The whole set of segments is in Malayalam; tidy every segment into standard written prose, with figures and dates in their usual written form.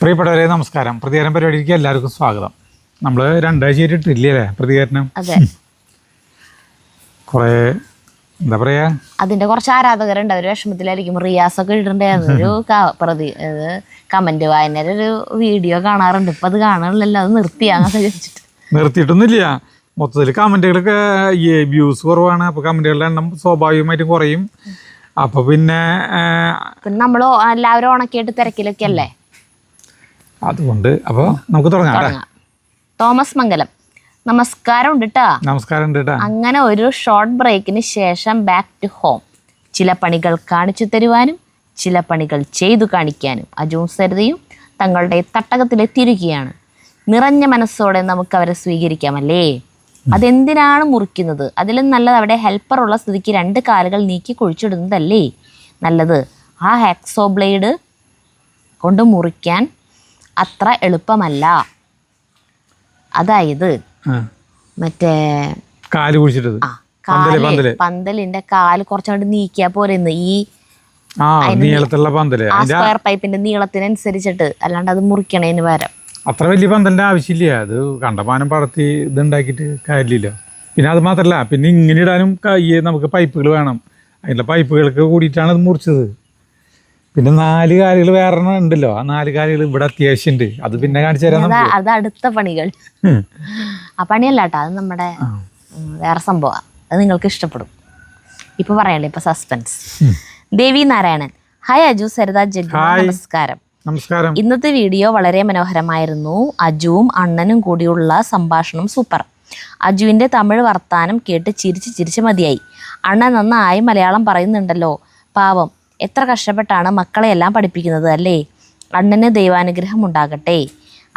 പ്രിയപ്പെട്ടവരെ നമസ്കാരം. പ്രതികരണം പരിപാടിക്ക് എല്ലാവർക്കും സ്വാഗതം. നമ്മൾ രണ്ടാഴ്ചയായിട്ട് ഇട്ടില്ലേ പ്രതികരണം? കുറേ എന്താ പറയാ, അതിന്റെ കുറച്ച് ആരാധകരുണ്ട്, അവർ വിഷമത്തിലായിരിക്കും. റിയാസ് ഒക്കെ ഇട്ടിട്ടുണ്ടായിരുന്നു ഒരു കമന്റ് വായനയുടെ ഒരു വീഡിയോ കാണാറുണ്ട്. ഇപ്പൊ അത് കാണാനില്ലല്ലോ, അത് നിർത്തിയാന്നൊക്കെ ചോദിച്ചിട്ട്. നിർത്തിയിട്ടൊന്നുമില്ല, മൊത്തത്തിൽ കമന്റുകളൊക്കെ വ്യൂസ് കുറവാണ്. അപ്പൊ കമന്റുകളുടെ എണ്ണം സ്വാഭാവികമായിട്ടും കുറയും. അപ്പൊ പിന്നെ നമ്മൾ എല്ലാവരും ഉണക്കിയിട്ട് തിരക്കിലൊക്കെ അല്ലേ, അതുകൊണ്ട് അപ്പൊ നമുക്ക് തുടങ്ങാം. തോമസ് മംഗലം, നമസ്കാരം ഉണ്ട് കേട്ടാ. നമസ്കാരം ഉണ്ട് കേട്ടാ. അങ്ങനെ ഒരു ഷോർട്ട് ബ്രേക്കിന് ശേഷം ബാക്ക് ടു ഹോം. ചില പണികൾ കാണിച്ചു തരുവാനും ചില പണികൾ ചെയ്തു കാണിക്കാനും അജുവും സരിതയും തങ്ങളുടെ തട്ടകത്തിലെത്തിയിരിക്കുകയാണ്. നിറഞ്ഞ മനസ്സോടെ നമുക്ക് അവരെ സ്വീകരിക്കാമല്ലേ. അതെന്തിനാണ് മുറിക്കുന്നത്? അതിലും നല്ലത് അവിടെ ഹെൽപ്പർ ഉള്ള സ്ഥിതിക്ക് 2 കാലുകൾ നീക്കി കുഴിച്ചിടുന്നതല്ലേ നല്ലത്. ആ ഹാക്സോ ബ്ലേഡ് കൊണ്ട് മുറിക്കാൻ അത്ര എളുപ്പമല്ല. അതായത് മറ്റേ കാല് കുഴിച്ചിട്ടത്, പന്തലിന്റെ കാല് കുറച്ചുകൊണ്ട് നീക്കിയാ പോരെന്ന്. ഈ സ്ക്വയർ പൈപ്പിന്റെ നീളത്തിനനുസരിച്ചിട്ട്, അല്ലാണ്ട് അത് മുറിക്കണേന് പകരം. അത്ര വലിയ പന്തലിന്റെ ആവശ്യമില്ല. അത് കണ്ടമാനം പടത്തി ഇതുണ്ടാക്കിയിട്ട് കാര്യമില്ല. പിന്നെ അത് മാത്രല്ല, പിന്നെ ഇങ്ങനെ ഇടാനും നമുക്ക് പൈപ്പുകൾ വേണം. അതിൻ്റെ പൈപ്പുകൾക്ക് കൂടിയിട്ടാണ് അത് മുറിച്ചത്. പിന്നെ 4 കാലുകൾ വേറെ ഉണ്ടല്ലോ, ആ 4 കാലുകൾ ഇവിടെ അത്യാവശ്യം ഉണ്ട്. അത് പിന്നെ കാണിച്ചു തരാം. അത് അടുത്ത പണികൾ. ആ പണിയല്ല കേട്ടോ, അത് നമ്മുടെ വേറെ സംഭവം. അത് നിങ്ങൾക്ക് ഇഷ്ടപ്പെടും. ഇപ്പൊ പറയല്ലേ, ഇപ്പൊ സസ്പെൻസ്. ദേവി നാരായണൻ, ഹായ് അജു, സരിത, ജഗ്ഗു, നമസ്കാരം. നമസ്കാരം. ഇന്നത്തെ വീഡിയോ വളരെ മനോഹരമായിരുന്നു. അജുവും അണ്ണനും കൂടിയുള്ള സംഭാഷണം സൂപ്പർ. അജുവിന്റെ തമിഴ് വർത്താനം കേട്ട് ചിരിച്ച് മതിയായി. അണ്ണൻ നന്നായി മലയാളം പറയുന്നുണ്ടല്ലോ. പാവം, എത്ര കഷ്ടപ്പെട്ടാണ് മക്കളെയെല്ലാം പഠിപ്പിക്കുന്നത് അല്ലേ. അണ്ണന് ദൈവാനുഗ്രഹം ഉണ്ടാകട്ടെ.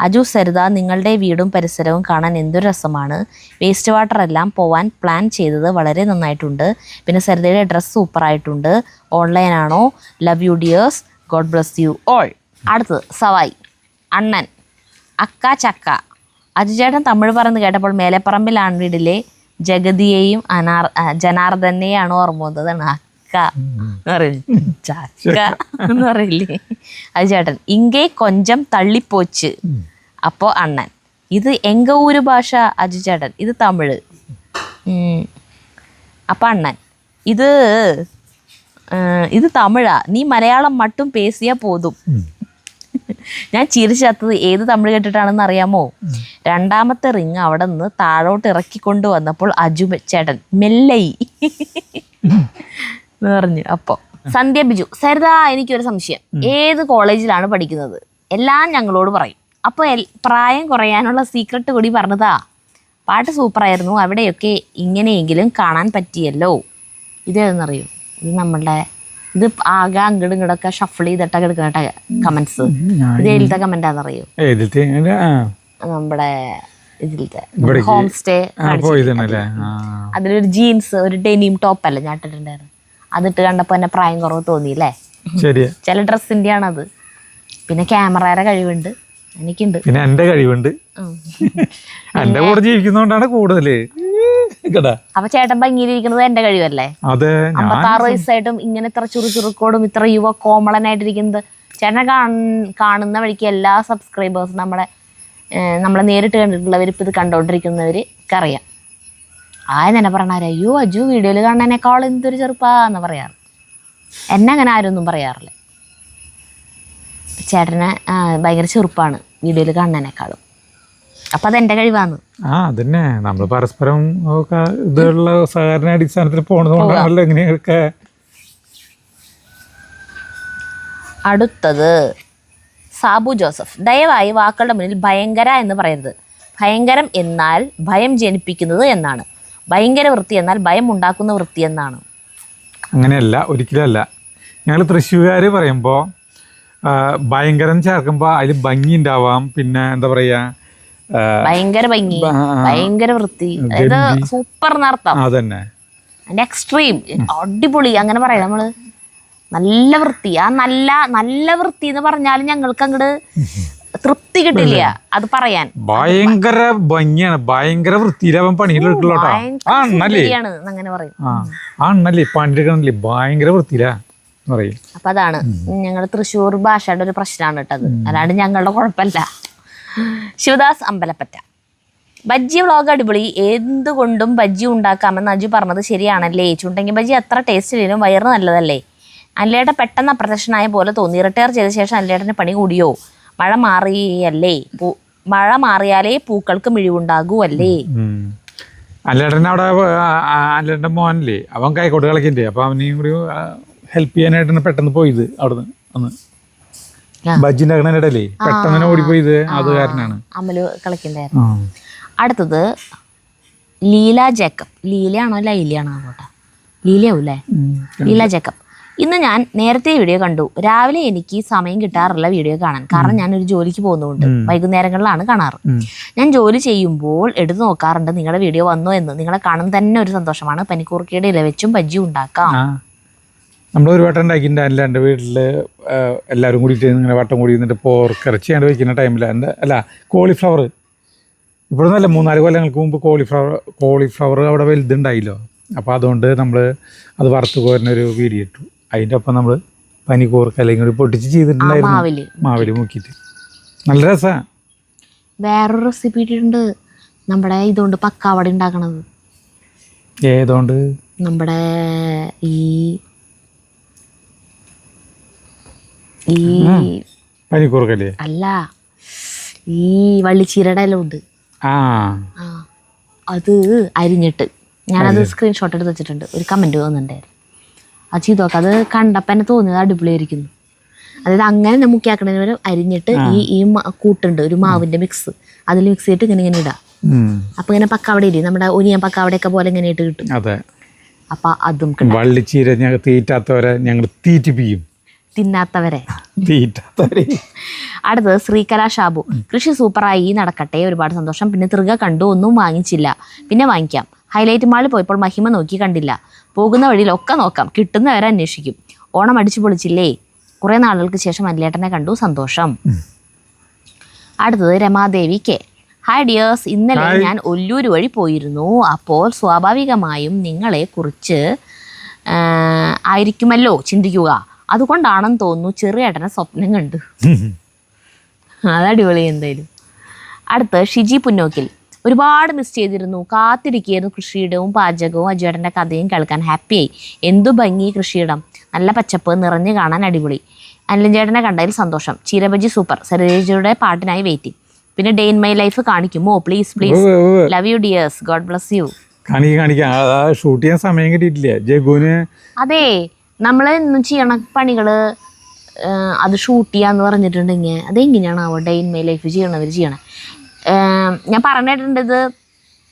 അജു, സരിത, നിങ്ങളുടെ വീടും പരിസരവും കാണാൻ എന്തൊരു രസമാണ്. വേസ്റ്റ് വാട്ടർ എല്ലാം പോവാൻ പ്ലാൻ ചെയ്തത് വളരെ നന്നായിട്ടുണ്ട്. പിന്നെ സരിതയുടെ ഡ്രസ്സ് സൂപ്പറായിട്ടുണ്ട്. ഓൺലൈനാണോ? Love you dears, God bless you all. അടുത്തത് സവായി അണ്ണൻ, അക്ക ചക്ക. അജു ചേട്ടൻ തമിഴ് പറയുന്നത് കേട്ടപ്പോൾ മേലെപ്പറമ്പിൽ ആൺവീടിലെ ജഗതിയെയും ജനാർദ്ദനെയാണോ ഓർമ്മ വന്നതാണ്. അക്ക എന്ന് പറയില്ലേ, ചക്ക എന്ന് പറയില്ലേ അജു ചേട്ടൻ. ഇങ്ങേ കൊഞ്ചം തള്ളിപ്പോച്ച്. അപ്പോൾ അണ്ണൻ, ഇത് എങ്ക ഊര് ഭാഷ അജു ചേട്ടൻ, ഇത് തമിഴ്. അപ്പം അണ്ണൻ, ഇത് തമിഴാ, നീ മലയാളം മട്ടും പേസിയാ പോതും. ഞാൻ ചിരിച്ചത്തത് ഏത് തമിഴ് കേട്ടിട്ടാണെന്ന് അറിയാമോ? 2ാമത്തെ റിങ് അവിടെ നിന്ന് താഴോട്ട് ഇറക്കിക്കൊണ്ട് വന്നപ്പോൾ അജു ചേട്ടൻ മെല്ലയി എന്ന് പറഞ്ഞു. അപ്പോൾ സന്ധ്യ ബിജു, സരിത, എനിക്കൊരു സംശയം. ഏത് കോളേജിലാണ് പഠിക്കുന്നത്? എല്ലാം ഞങ്ങളോട് പറയും. അപ്പോൾ പ്രായം കുറയാനുള്ള സീക്രട്ട് കൂടി പറഞ്ഞതാ. പാട്ട് സൂപ്പറായിരുന്നു. അവിടെയൊക്കെ ഇങ്ങനെയെങ്കിലും കാണാൻ പറ്റിയല്ലോ. ഇതേതെന്നറിയോ? ഇത് നമ്മളുടെ ഇത് ആകെ അങ്ങോട്ടും ഇങ്ങോട്ടൊക്കെ ഷഫിൾ ചെയ്തിട്ടൊക്കെ എടുക്കട്ടെ കമന്റ്സ്. ഇത് ഏതിലത്തെ കമന്റാന്നറിയോ? നമ്മുടെ ഇതിലത്തെ ഹോം സ്റ്റേ. അതിലൊരു ജീൻസ്, ഒരു ഡെനിം ടോപ്പ് അല്ലേ ഞാൻ ഇട്ടിട്ടുണ്ടായിരുന്നു. അതിട്ട് കണ്ടപ്പോ എന്നെ പ്രായം കുറവ് തോന്നിയില്ലേ. ചില ഡ്രസ്സിന്റെ ആണത്. പിന്നെ ക്യാമറയുടെ കഴിവുണ്ട്, എനിക്കുണ്ട്. പിന്നെ എന്റെ കഴിവുണ്ട്, എന്റെ കൂടെ ജീവിക്കുന്നോണ്ടാണ് കൂടുതല്. അപ്പൊ ചേട്ടൻ ഭംഗിയിലിരിക്കുന്നത് എന്റെ കഴിവല്ലേ? 56 വയസ്സായിട്ടും ഇങ്ങനെ ഇത്ര ചുറുചുറുക്കോടും ഇത്ര യുവ കോമളനായിട്ടിരിക്കുന്നത് ചേട്ടനെ കാണുന്ന വഴിക്ക് എല്ലാ സബ്സ്ക്രൈബേഴ്സും നമ്മളെ നേരിട്ട് കണ്ടിട്ടുള്ളവർ, ഇപ്പം ഇത് കണ്ടോണ്ടിരിക്കുന്നവർക്ക് അറിയാം. തന്നെ പറഞ്ഞാൽ അയ്യോ അജു വീഡിയോയിൽ കാണാനേക്കാൾ എന്തൊരു ചെറുപ്പാന്ന് പറയാറ്. എന്നെ അങ്ങനെ ആരും ഒന്നും പറയാറില്ല. ചേട്ടനെ ഭയങ്കര ചെറുപ്പാണ് വീഡിയോയിൽ കാണാനേക്കാളും. അപ്പൊ അതെന്റെ കഴിവാണ്. അതന്നെ, നമ്മൾ പരസ്പരം ഇതുള്ള സഹകരണ അടിസ്ഥാനത്തിൽ പോണതുകൊണ്ടാണല്ലോ ഇങ്ങനെയൊക്കെ. അടുത്തത് സാബു ജോസഫ്, ദയവായി വാക്കുകളുടെ മുന്നിൽ ഭയങ്കര എന്ന് പറയരുത്. ഭയങ്കരം എന്നാൽ ഭയം ജനിപ്പിക്കുന്നത് എന്നാണ്. ഭയങ്കര വൃത്തി എന്നാൽ ഭയം ഉണ്ടാക്കുന്ന വൃത്തി എന്നാണ്. അങ്ങനെയല്ല, ഒരിക്കലും അല്ല. ഞങ്ങൾ തൃശ്ശൂർകാർ പറയുമ്പോൾ ഭയങ്കരം ചേർക്കുമ്പോൾ അതിൽ ഭംഗി ഉണ്ടാവാം. പിന്നെ എന്താ പറയാ, ഭയങ്കര ഭംഗി, ഭയങ്കര വൃത്തി, അതായത് സൂപ്പർ എന്നർത്ഥം. അതന്നെ, അതിന്റെ എക്സ്ട്രീം അടിപൊളി അങ്ങനെ പറയാം നമ്മള്. നല്ല വൃത്തി, ആ നല്ല വൃത്തി എന്ന് പറഞ്ഞാലും ഞങ്ങൾക്ക് അങ്ങോട്ട് തൃപ്തി കിട്ടില്ല അത് പറയാൻ. ഭയങ്കര ഭംഗിയാണ്, ഭയങ്കര വൃത്തിയിലാവാൻ പണിയിലെടുക്കുള്ളൂ. അങ്ങനെ പറയും. പണിയെടുക്കണല്ലേ ഭയങ്കര വൃത്തിയിലാ പറയും. അപ്പം അതാണ് ഞങ്ങൾ തൃശ്ശൂർ ഭാഷയുടെ ഒരു പ്രശ്നമാണ് കേട്ടത്, അല്ലാണ്ട് ഞങ്ങളുടെ കുഴപ്പമില്ല. ശിവദാസ് അമ്പലപ്പറ്റ, ബജ്ജി വ്ളോഗ് അടിപൊളി, എന്തുകൊണ്ടും ബജ്ജി ഉണ്ടാക്കാമെന്ന് അജു പറഞ്ഞത് ശരിയാണല്ലേ. ചുണ്ടെങ്കി ബജ്ജി അത്ര ടേസ്റ്റ് ഇല്ലെങ്കിലും വയറ് നല്ലതല്ലേ. അല്ലേട്ട പെട്ടെന്ന് അപ്രത്യക്ഷനായ പോലെ തോന്നി. റിട്ടയർ ചെയ്ത ശേഷം അല്ലേട്ടന് പണി കൂടിയോ? മഴ മാറിയാലേ പൂക്കൾക്ക് മിഴിവുണ്ടാകൂ അല്ലേ. അല്ലേട്ടൻ അവിടെ അല്ലേട്ടൻ്റെ മോനല്ലേ, അവൻ കൈക്കോട്ട് കളിക്കണ്ടേ, അപ്പൊ അവനെയും കൂടി ഹെൽപ്പ് ചെയ്യാനായിട്ടാണ് പെട്ടെന്ന് പോയത് അവിടുന്ന്. അന്ന് ബജ്ജി ഉണ്ടാക്കണല്ലേ പെട്ടെന്ന് ഓടിപ്പോയത്, അത് കാരണമാണ്. അമല് കളിക്കണ്ടായിരുന്നു. അടുത്തത് ലീല ജേക്കബ്. ലീലയാണോ ലൈലിയാണോ കേട്ടോ? ലീലയാവൂല്ലേ? ലീല ജേക്കബ്. ഇന്ന് ഞാൻ നേരത്തെ വീഡിയോ കണ്ടു. രാവിലെ എനിക്ക് സമയം കിട്ടാറില്ല വീഡിയോ കാണാൻ, കാരണം ഞാനൊരു ജോലിക്ക് പോകുന്നതുകൊണ്ട് വൈകുന്നേരങ്ങളിലാണ് കാണാറ്. ഞാൻ ജോലി ചെയ്യുമ്പോൾ എടുത്തു നോക്കാറുണ്ട് നിങ്ങളുടെ വീഡിയോ വന്നോ എന്ന്. നിങ്ങളെ കാണുന്ന തന്നെ ഒരു സന്തോഷമാണ്. പനിക്കൂർക്കയുടെ ഇല വെച്ചും ബജ്ജി ഉണ്ടാക്കാം. നമ്മൾ ഒരു വട്ടം ഉണ്ടാക്കിയിട്ടുണ്ട്. അല്ല എൻ്റെ വീട്ടിൽ എല്ലാവരും കൂടിയിട്ട് ഇങ്ങനെ വട്ടം കൂടി നിന്നിട്ട് പോർക്കിറച്ചിയാണ്ട് വയ്ക്കുന്ന ടൈമിൽ കോളിഫ്ലവർ, ഇപ്പോഴൊന്നുമല്ല 3-4 കൊല്ലങ്ങൾക്ക് മുമ്പ് കോളിഫ്ലവർ അവിടെ വലുതുണ്ടായില്ലോ. അപ്പോൾ അതുകൊണ്ട് നമ്മൾ അത് വറുത്ത് കോരുന്നൊരു വീഡിയോ ഇട്ടു. അതിൻ്റെ ഒപ്പം നമ്മൾ പനിക്കൂർക്ക അല്ലെങ്കിൽ കൂടി പൊട്ടിച്ച് ചെയ്തിട്ടുണ്ടായിരുന്നു, മാവിൽ മുക്കിയിട്ട്. നല്ല രസമാണ്. വേറൊരു റെസിപ്പി ഇട്ടിട്ടുണ്ട് നമ്മുടെ ഇതുകൊണ്ട് പക്കാവട ഉണ്ടാക്കണത്. ഏതുകൊണ്ട്? നമ്മുടെ ഈ പനിക്കൂർക്കല്ലേ? അല്ല, ഈ വള്ളിച്ചീരയുടെ എല്ലാം ഉണ്ട്. അത് അരിഞ്ഞിട്ട് ഞാനത് സ്ക്രീൻഷോട്ട് എടുത്ത് വെച്ചിട്ടുണ്ട്. ഒരു കമൻറ്റ് വന്നിട്ടുണ്ടായിരുന്നു, അത് ചെയ്ത് നോക്കാം. അത് കണ്ടപ്പോൾ എന്നെ തോന്നിയത് അടിപൊളിയായിരിക്കുന്നു. അതായത് അങ്ങനെ മുക്കിയാക്കണതിന് വരെ അരിഞ്ഞിട്ട് ഈ കൂട്ടുണ്ട് ഒരു മാവിൻ്റെ മിക്സ്, അതിൽ മിക്സ് ചെയ്തിട്ട് ഇങ്ങനെ ഇടാം. അപ്പം ഇങ്ങനെ പക്കാവട ഇല്ലേ, നമ്മുടെ ഒനിയൻ പക്കാവടയൊക്കെ പോലെ ഇങ്ങനെ ഇട്ട് കിട്ടും. അപ്പം അതും വള്ളിച്ചീര ഞങ്ങൾ തീറ്റാത്തവരെ ഞങ്ങൾ തീറ്റിപ്പിക്കും, തിന്നാത്തവരെ. അടുത്തത് ശ്രീകല ഷാബു. കൃഷി സൂപ്പറായി, നടക്കട്ടെ, ഒരുപാട് സന്തോഷം. പിന്നെ തൃക കണ്ടു, ഒന്നും വാങ്ങിച്ചില്ല, പിന്നെ വാങ്ങിക്കാം. ഹൈലൈറ്റ് മാളിൽ പോയപ്പോൾ മഹിമ നോക്കി കണ്ടില്ല. പോകുന്ന വഴിയിലൊക്കെ നോക്കാം, കിട്ടുന്നവരെ അന്വേഷിക്കും. ഓണം അടിച്ചു പൊളിച്ചില്ലേ? കുറേ നാളുകൾക്ക് ശേഷം അല്ലേട്ടനെ കണ്ടു, സന്തോഷം. അടുത്തത് രമാദേവി കെ. ഹായ് ഡിയേഴ്സ്, ഇന്നലെ ഞാൻ ഒല്ലൂർ വഴി പോയിരുന്നു. അപ്പോൾ സ്വാഭാവികമായും നിങ്ങളെ കുറിച്ച് ആയിരിക്കുമല്ലോ ചിന്തിക്കുക. അതുകൊണ്ടാണെന്ന് തോന്നുന്നു ചെറിയേട്ടനെ സ്വപ്നം കണ്ടു. അതടിപൊളി എന്തായാലും. അടുത്ത് ഷിജി പുന്നോക്കിൽ. ഒരുപാട് മിസ് ചെയ്തിരുന്നു, കാത്തിരിക്കുകയായിരുന്നു കൃഷിയിടവും പാചകവും അജുവേട്ടൻ്റെ കഥയും കേൾക്കാൻ. ഹാപ്പിയായി. എന്തു ഭംഗി കൃഷിയിടം, നല്ല പച്ചപ്പ്, നിറഞ്ഞു കാണാൻ അടിപൊളി. അനിലൻ ചേട്ടനെ കണ്ടതിൽ സന്തോഷം. ചീരബജി സൂപ്പർ. സരോജയുടെ പാട്ടിനായി വെയിറ്റിംഗ്. പിന്നെ ഡേ ഇൻ മൈ ലൈഫ് കാണിക്കുമോ? Please please. Love you dears, God bless you. Shoot ചെയ്യാൻ സമയം കിട്ടിയിട്ടില്ല ജഗുവിന്. അതെ, നമ്മൾ ഇന്നും ചെയ്യണ പണികള് അത് ഷൂട്ട് ചെയ്യാന്ന് പറഞ്ഞിട്ടുണ്ടെങ്കിൽ അതെങ്ങനെയാണ് ഡേ ഇൻ മൈ ലൈഫ് ചെയ്യണവർ ചെയ്യണേ. ഞാൻ പറഞ്ഞിട്ടുണ്ട്, ഇത്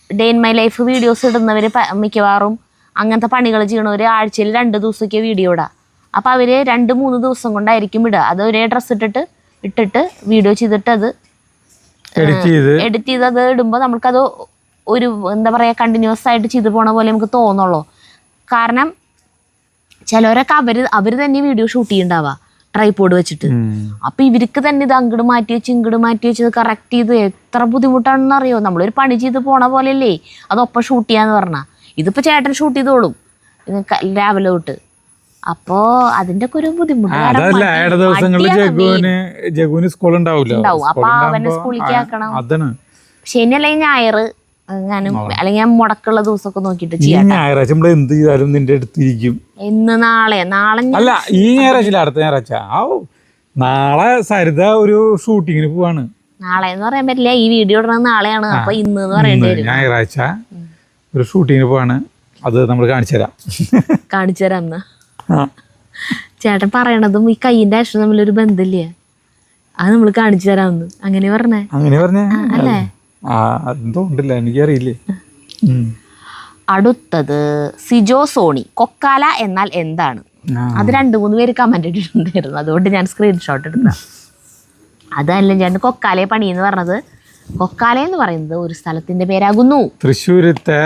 day in my life videos ഇടുന്നവർ മിക്കവാറും അങ്ങനത്തെ പണികൾ ചെയ്യണവർ ആഴ്ചയിൽ 2 ദിവസമൊക്കെ വീഡിയോ ഇടുക. അപ്പോൾ അവർ 2-3 ദിവസം കൊണ്ടായിരിക്കും ഇടുക. അത് ഒരേ ഡ്രസ്സ് ഇട്ടിട്ട് വീഡിയോ ചെയ്തിട്ട് അത് എഡിറ്റ് ചെയ്ത് അത് ഇടുമ്പോൾ നമുക്കത് ഒരു എന്താ പറയുക കണ്ടിന്യൂസ് ആയിട്ട് ചെയ്ത് പോണ പോലെ നമുക്ക് തോന്നുള്ളൂ. കാരണം ചിലവരൊക്കെ അവർ തന്നെ വീഡിയോ ഷൂട്ട് ചെയ്യണ്ടാവുക ട്രൈപോഡ് വെച്ചിട്ട്. അപ്പം ഇവർക്ക് തന്നെ ഇത് അങ്ങോട്ട് മാറ്റി വെച്ച് ഇങ്ങോട്ട് മാറ്റി വെച്ചത് കറക്റ്റ് ചെയ്ത് എത്ര ബുദ്ധിമുട്ടാണെന്ന് അറിയോ. നമ്മളൊരു പണി ചെയ്ത് പോണ പോലെയല്ലേ അതൊപ്പം ഷൂട്ട് ചെയ്യാന്ന് പറഞ്ഞാൽ. ഇതിപ്പോൾ ചേട്ടൻ ഷൂട്ട് ചെയ്തോളും രാവിലെ തൊട്ട്. അപ്പോൾ അതിൻ്റെ ഒക്കെ ഒരു ബുദ്ധിമുട്ട്. അപ്പൊ അവനെ സ്കൂളിലേക്ക് ആക്കണം. ശനി അല്ലെങ്കിൽ ഞായർ ഞാനും അല്ലെങ്കിൽ ഞാൻ മുടക്കുള്ള ദിവസമൊക്കെ നോക്കിയിട്ട് ചെയ്യാം. ഞായറാഴ്ച എന്ത് ചെയ്താലും നിന്റെ അടുത്തിരിക്കും. ഇന്ന് നാളെ അല്ല, ഈ ഞായറാഴ്ച അടുത്ത ഞായറാഴ്ച. നാളെ സരിത ഒരു ഷൂട്ടിങ്ങിന് പോവാണ്. നാളെ എന്ന് പറയാൻ പറ്റില്ല, ഈ വീഡിയോ ഇടുന്നത് നാളെയാണ്. അപ്പൊ ഇന്ന് പറയേണ്ടി വരും. ഞായറാഴ്ച ഒരു ഷൂട്ടിങ്ങിന് പോവാണ്. അത് നമ്മൾ കാണിച്ചു തരാം എന്നാ. ചേട്ടൻ പറയണതും ഈ കയ്യിന്റെ അക്ഷരം തമ്മിലൊരു ബന്ധമില്ലേ, അത് നമ്മൾ കാണിച്ചു തരാമെന്ന് അങ്ങനെ പറഞ്ഞേ. അല്ലേ? ഉണ്ടല്ല, എനിക്കറിയില്ലേ. അടുത്തത് സിജോ സോണി. കൊക്കാല എന്നാൽ എന്താണ്? അത് 2-3 പേര് കമന്റ് ഇട്ടിട്ടുണ്ടായിരുന്നു, അതുകൊണ്ട് ഞാൻ സ്ക്രീൻഷോട്ട് എടുത്ത. അതല്ല ചേട്ടൻ കൊക്കാലയെ പണി എന്ന് പറഞ്ഞത്. കൊക്കാല എന്ന് പറയുന്നത് ഒരു സ്ഥലത്തിന്റെ പേരാകുന്നു. തൃശ്ശൂരത്തെ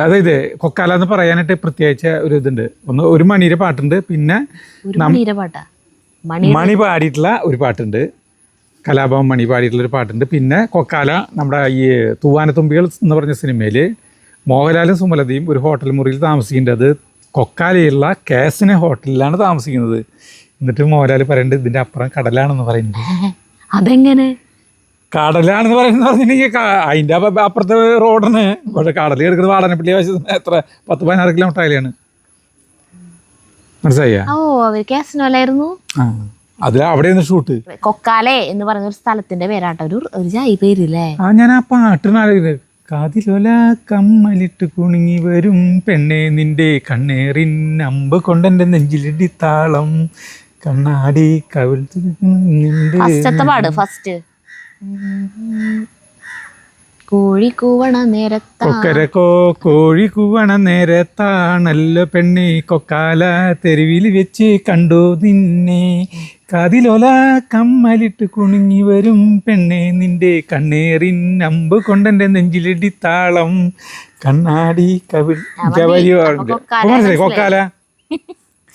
അതായത് കൊക്കാല എന്ന് പറയാനായിട്ട് പ്രത്യേകിച്ച് ഒരു ഇതുണ്ട്. ഒരു മണിയുടെ പാട്ടുണ്ട്, പിന്നെ മണി പാടിയിട്ടുള്ള ഒരു പാട്ടുണ്ട്, കലാഭവൻ മണി പാടിയിട്ടുള്ളൊരു പാട്ടുണ്ട്. പിന്നെ കൊക്കാല നമ്മുടെ ഈ തൂവാനത്തുമ്പികൾ എന്ന് പറഞ്ഞ സിനിമയിൽ മോഹൻലാലും സുമലതയും ഒരു ഹോട്ടൽ മുറിയിൽ താമസിക്കുന്നുണ്ട്. അത് കൊക്കാലയുള്ള കാസിനെ ഹോട്ടലിലാണ് താമസിക്കുന്നത്. എന്നിട്ട് മോഹൻലാൽ പറയുന്നുണ്ട് ഇതിൻ്റെ അപ്പുറം കടലാണെന്ന് പറയുന്നത്. അതെങ്ങനെ കടലാണെന്ന് പറഞ്ഞിട്ടുണ്ടെങ്കിൽ അതിൻ്റെ അപ്പുറത്തെ റോഡിന് പക്ഷെ കടൽ കിടക്കുന്നത് വാടനപ്പള്ളി വശത്ത് എത്ര 10-16 കിലോമീറ്റർ അകലെയാണ്. മനസ്സിലായ? ഓ അവർ കാസിനോലായിരുന്നു. അതിൽ അവിടെയാണ് ഷൂട്ട്. കൊക്കാലെ എന്ന് പറയുന്ന ഒരു സ്ഥലത്തിന്റെ പേരാട്ടോ, ഒരു ജായി പേരില്ലേ. ഞാൻ ആ പാട്ടിനാണ് കാതിലോല കമ്മലിട്ട് കുണുങ്ങി വരും പെണ്ണെ നിന്റെ കണ്ണേറിൻ അമ്പ് കൊണ്ടെന്റെ നെഞ്ചിലിടി താളം കണ്ണാടി കവിൾ ഫസ്റ്റത്തെ പാട് ഫസ്റ്റ് കോഴി കൂവണ കോഴി കൂവണ നേരത്താണല്ലോ പെണ്ണെ കൊക്കാല തെരുവിൽ വെച്ച് കണ്ടു നിന്നെ കാതിലോല കമ്മലിട്ട് കുണുങ്ങി വരും പെണ്ണെ നിന്റെ കണ്ണേറിൻ അമ്പ് കൊണ്ടെന്റെ നെഞ്ചിലിടി താളം കണ്ണാടി കവിൾ മനസ്സിലായി.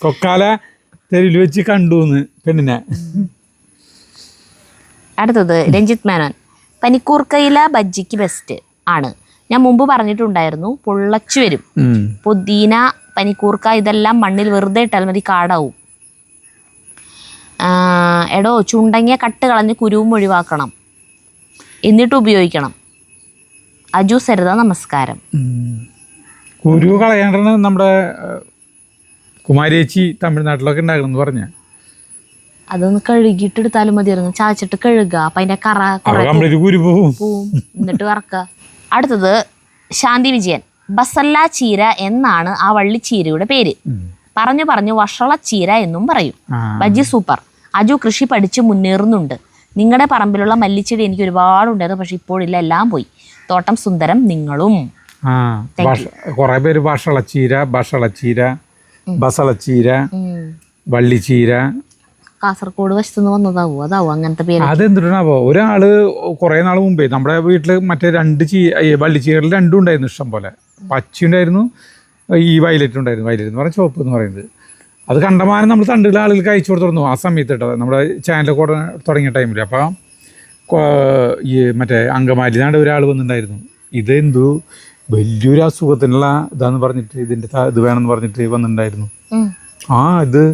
കൊക്കാല തെരുവിൽ വെച്ച് കണ്ടുന്ന് പെണ്ണിനെ. അടുത്തത് രഞ്ജിത്ത് മേനോൻ. പനിക്കൂർക്കയില ബജ്ജിക്ക് ബെസ്റ്റ് ആണ്. ഞാൻ മുമ്പ് പറഞ്ഞിട്ടുണ്ടായിരുന്നു, പൊള്ളച്ചു വരും. പുതിന, പനിക്കൂർക്ക ഇതെല്ലാം മണ്ണിൽ വെറുതെ ഇട്ടാൽ മതി, കാടാവും. എടോ ചുണ്ടങ്ങിയ കട്ട് കളഞ്ഞ് കുരുവും ഒഴിവാക്കണം, എന്നിട്ട് ഉപയോഗിക്കണം. അജു സരിത നമസ്കാരം. കുരു കളയാണ്ടാണ് നമ്മുടെ കുമാരേച്ചി തമിഴ്നാട്ടിലൊക്കെ ഉണ്ടാകണമെന്ന് പറഞ്ഞ. അതൊന്ന് കഴുകിയിട്ട് എടുത്താലും മതിയായിരുന്നു, ചാച്ചിട്ട് കഴുകുക, അപ്പൊ അതിന്റെ കറ പോവും, എന്നിട്ട് വറക്കുക. അടുത്തത് ശാന്തി വിജയൻ. ബസല്ല ചീര എന്നാണ് ആ വള്ളിച്ചീരയുടെ പേര്. പറഞ്ഞു പറഞ്ഞു വഷള ചീര എന്നും പറയും. ബജ്ജി സൂപ്പർ. അജു കൃഷി പഠിച്ച് മുന്നേറുന്നുണ്ട്. നിങ്ങളുടെ പറമ്പിലുള്ള മല്ലിച്ചെടി എനിക്ക് ഒരുപാടുണ്ടായിരുന്നു, പക്ഷെ ഇപ്പോഴില്ല, എല്ലാം പോയി. തോട്ടം സുന്ദരം നിങ്ങളും. കുറെ പേര് വഷളച്ചീര, ബഷളച്ചീര, ബസളച്ചീര, വള്ളിച്ചീര. കാസർഗോഡ് വശത്തുനിന്ന് വന്നതാവോ അതാവോ അങ്ങനത്തെ പേര്? അതെന്തിനാവോ? ഒരാള് കുറെ നാൾ മുമ്പേ നമ്മുടെ വീട്ടില് മറ്റേ 2 വള്ളിച്ചീരകൾ 2 ഉണ്ടായിരുന്നു, ഇഷ്ടം പോലെ. പച്ച ഉണ്ടായിരുന്നു, ഈ വയലറ്റ് ഉണ്ടായിരുന്നു. വയലറ്റ് എന്ന് പറഞ്ഞാൽ ചുവപ്പ് എന്ന് പറയുന്നത്. അത് കണ്ടമാനം നമ്മൾ തണ്ടുള്ള ആളുകൾക്ക് അയച്ചു കൊടുത്തിരുന്നു ആ സമയത്ത് കേട്ടോ, നമ്മുടെ ചാനൽ കൂടെ തുടങ്ങിയ ടൈമിൽ. അപ്പോൾ ഈ മറ്റേ അങ്കമാലിന്നാണ്ട് ഒരാൾ വന്നിട്ടുണ്ടായിരുന്നു. ഇതെന്തു വലിയൊരു അസുഖത്തിനുള്ള ഇതാന്ന് പറഞ്ഞിട്ട്, ഇതിൻ്റെ ഇത് വേണമെന്ന് പറഞ്ഞിട്ട് വന്നിട്ടുണ്ടായിരുന്നു. ഇത്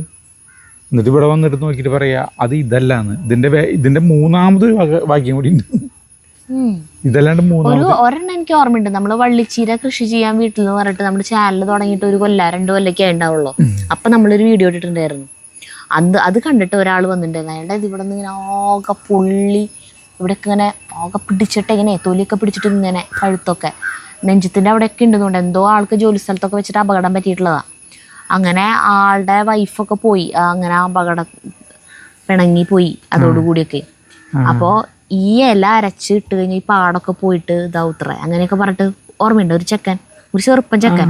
എന്നിട്ട് ഇവിടെ വന്നിട്ട് നോക്കിയിട്ട് പറയാ അത് ഇതല്ലാന്ന്. ഇതിന്റെ 3ാമത് വാക്യം കൂടി ഉണ്ട്. ഇതല്ലാണ്ട് 3ാമത് ഒരെണ്ണം എനിക്ക് ഓർമ്മയുണ്ട്. നമ്മള് വള്ളിച്ചീര കൃഷി ചെയ്യാൻ വീട്ടിൽ നിന്ന് പറഞ്ഞിട്ട് നമ്മുടെ ചാനൽ തുടങ്ങിയിട്ട് 1 കൊല്ലം 2 കൊല്ലൊക്കെ ഉണ്ടാവുള്ളൂ. അപ്പൊ നമ്മളൊരു വീഡിയോ ഇട്ടിട്ടുണ്ടായിരുന്നു. അത് കണ്ടിട്ട് ഒരാൾ വന്നിട്ടുണ്ടായിരുന്നു. അയാളുടെ ഇവിടെ നിന്ന് ഇങ്ങനെ ആകെ പൊള്ളി, ഇവിടെയൊക്കെ ഇങ്ങനെ ആകെ പിടിച്ചിട്ട് ഇങ്ങനെ തൊലിയൊക്കെ പിടിച്ചിട്ട് ഇങ്ങനെ കഴുത്തൊക്കെ നെഞ്ചത്തിന്റെ അവിടെയൊക്കെ ഉണ്ടെന്നുണ്ട്. എന്തോ ആൾക്ക് ജോലി സ്ഥലത്തൊക്കെ വെച്ചിട്ട് അപകടം പറ്റിയിട്ടുള്ളതാ. അങ്ങനെ ആളുടെ വൈഫൊക്കെ പോയി, അങ്ങനെ അപകടം പിണങ്ങി പോയി അതോടുകൂടിയൊക്കെ. അപ്പോൾ ഈ ഇല അരച്ച് ഇട്ട് കഴിഞ്ഞാൽ ഈ പാടൊക്കെ പോയിട്ട് ഇതാവുത്രേ അങ്ങനെയൊക്കെ പറഞ്ഞിട്ട് ഓർമ്മയുണ്ട്. ഒരു ചെറുപ്പൻ ചെക്കൻ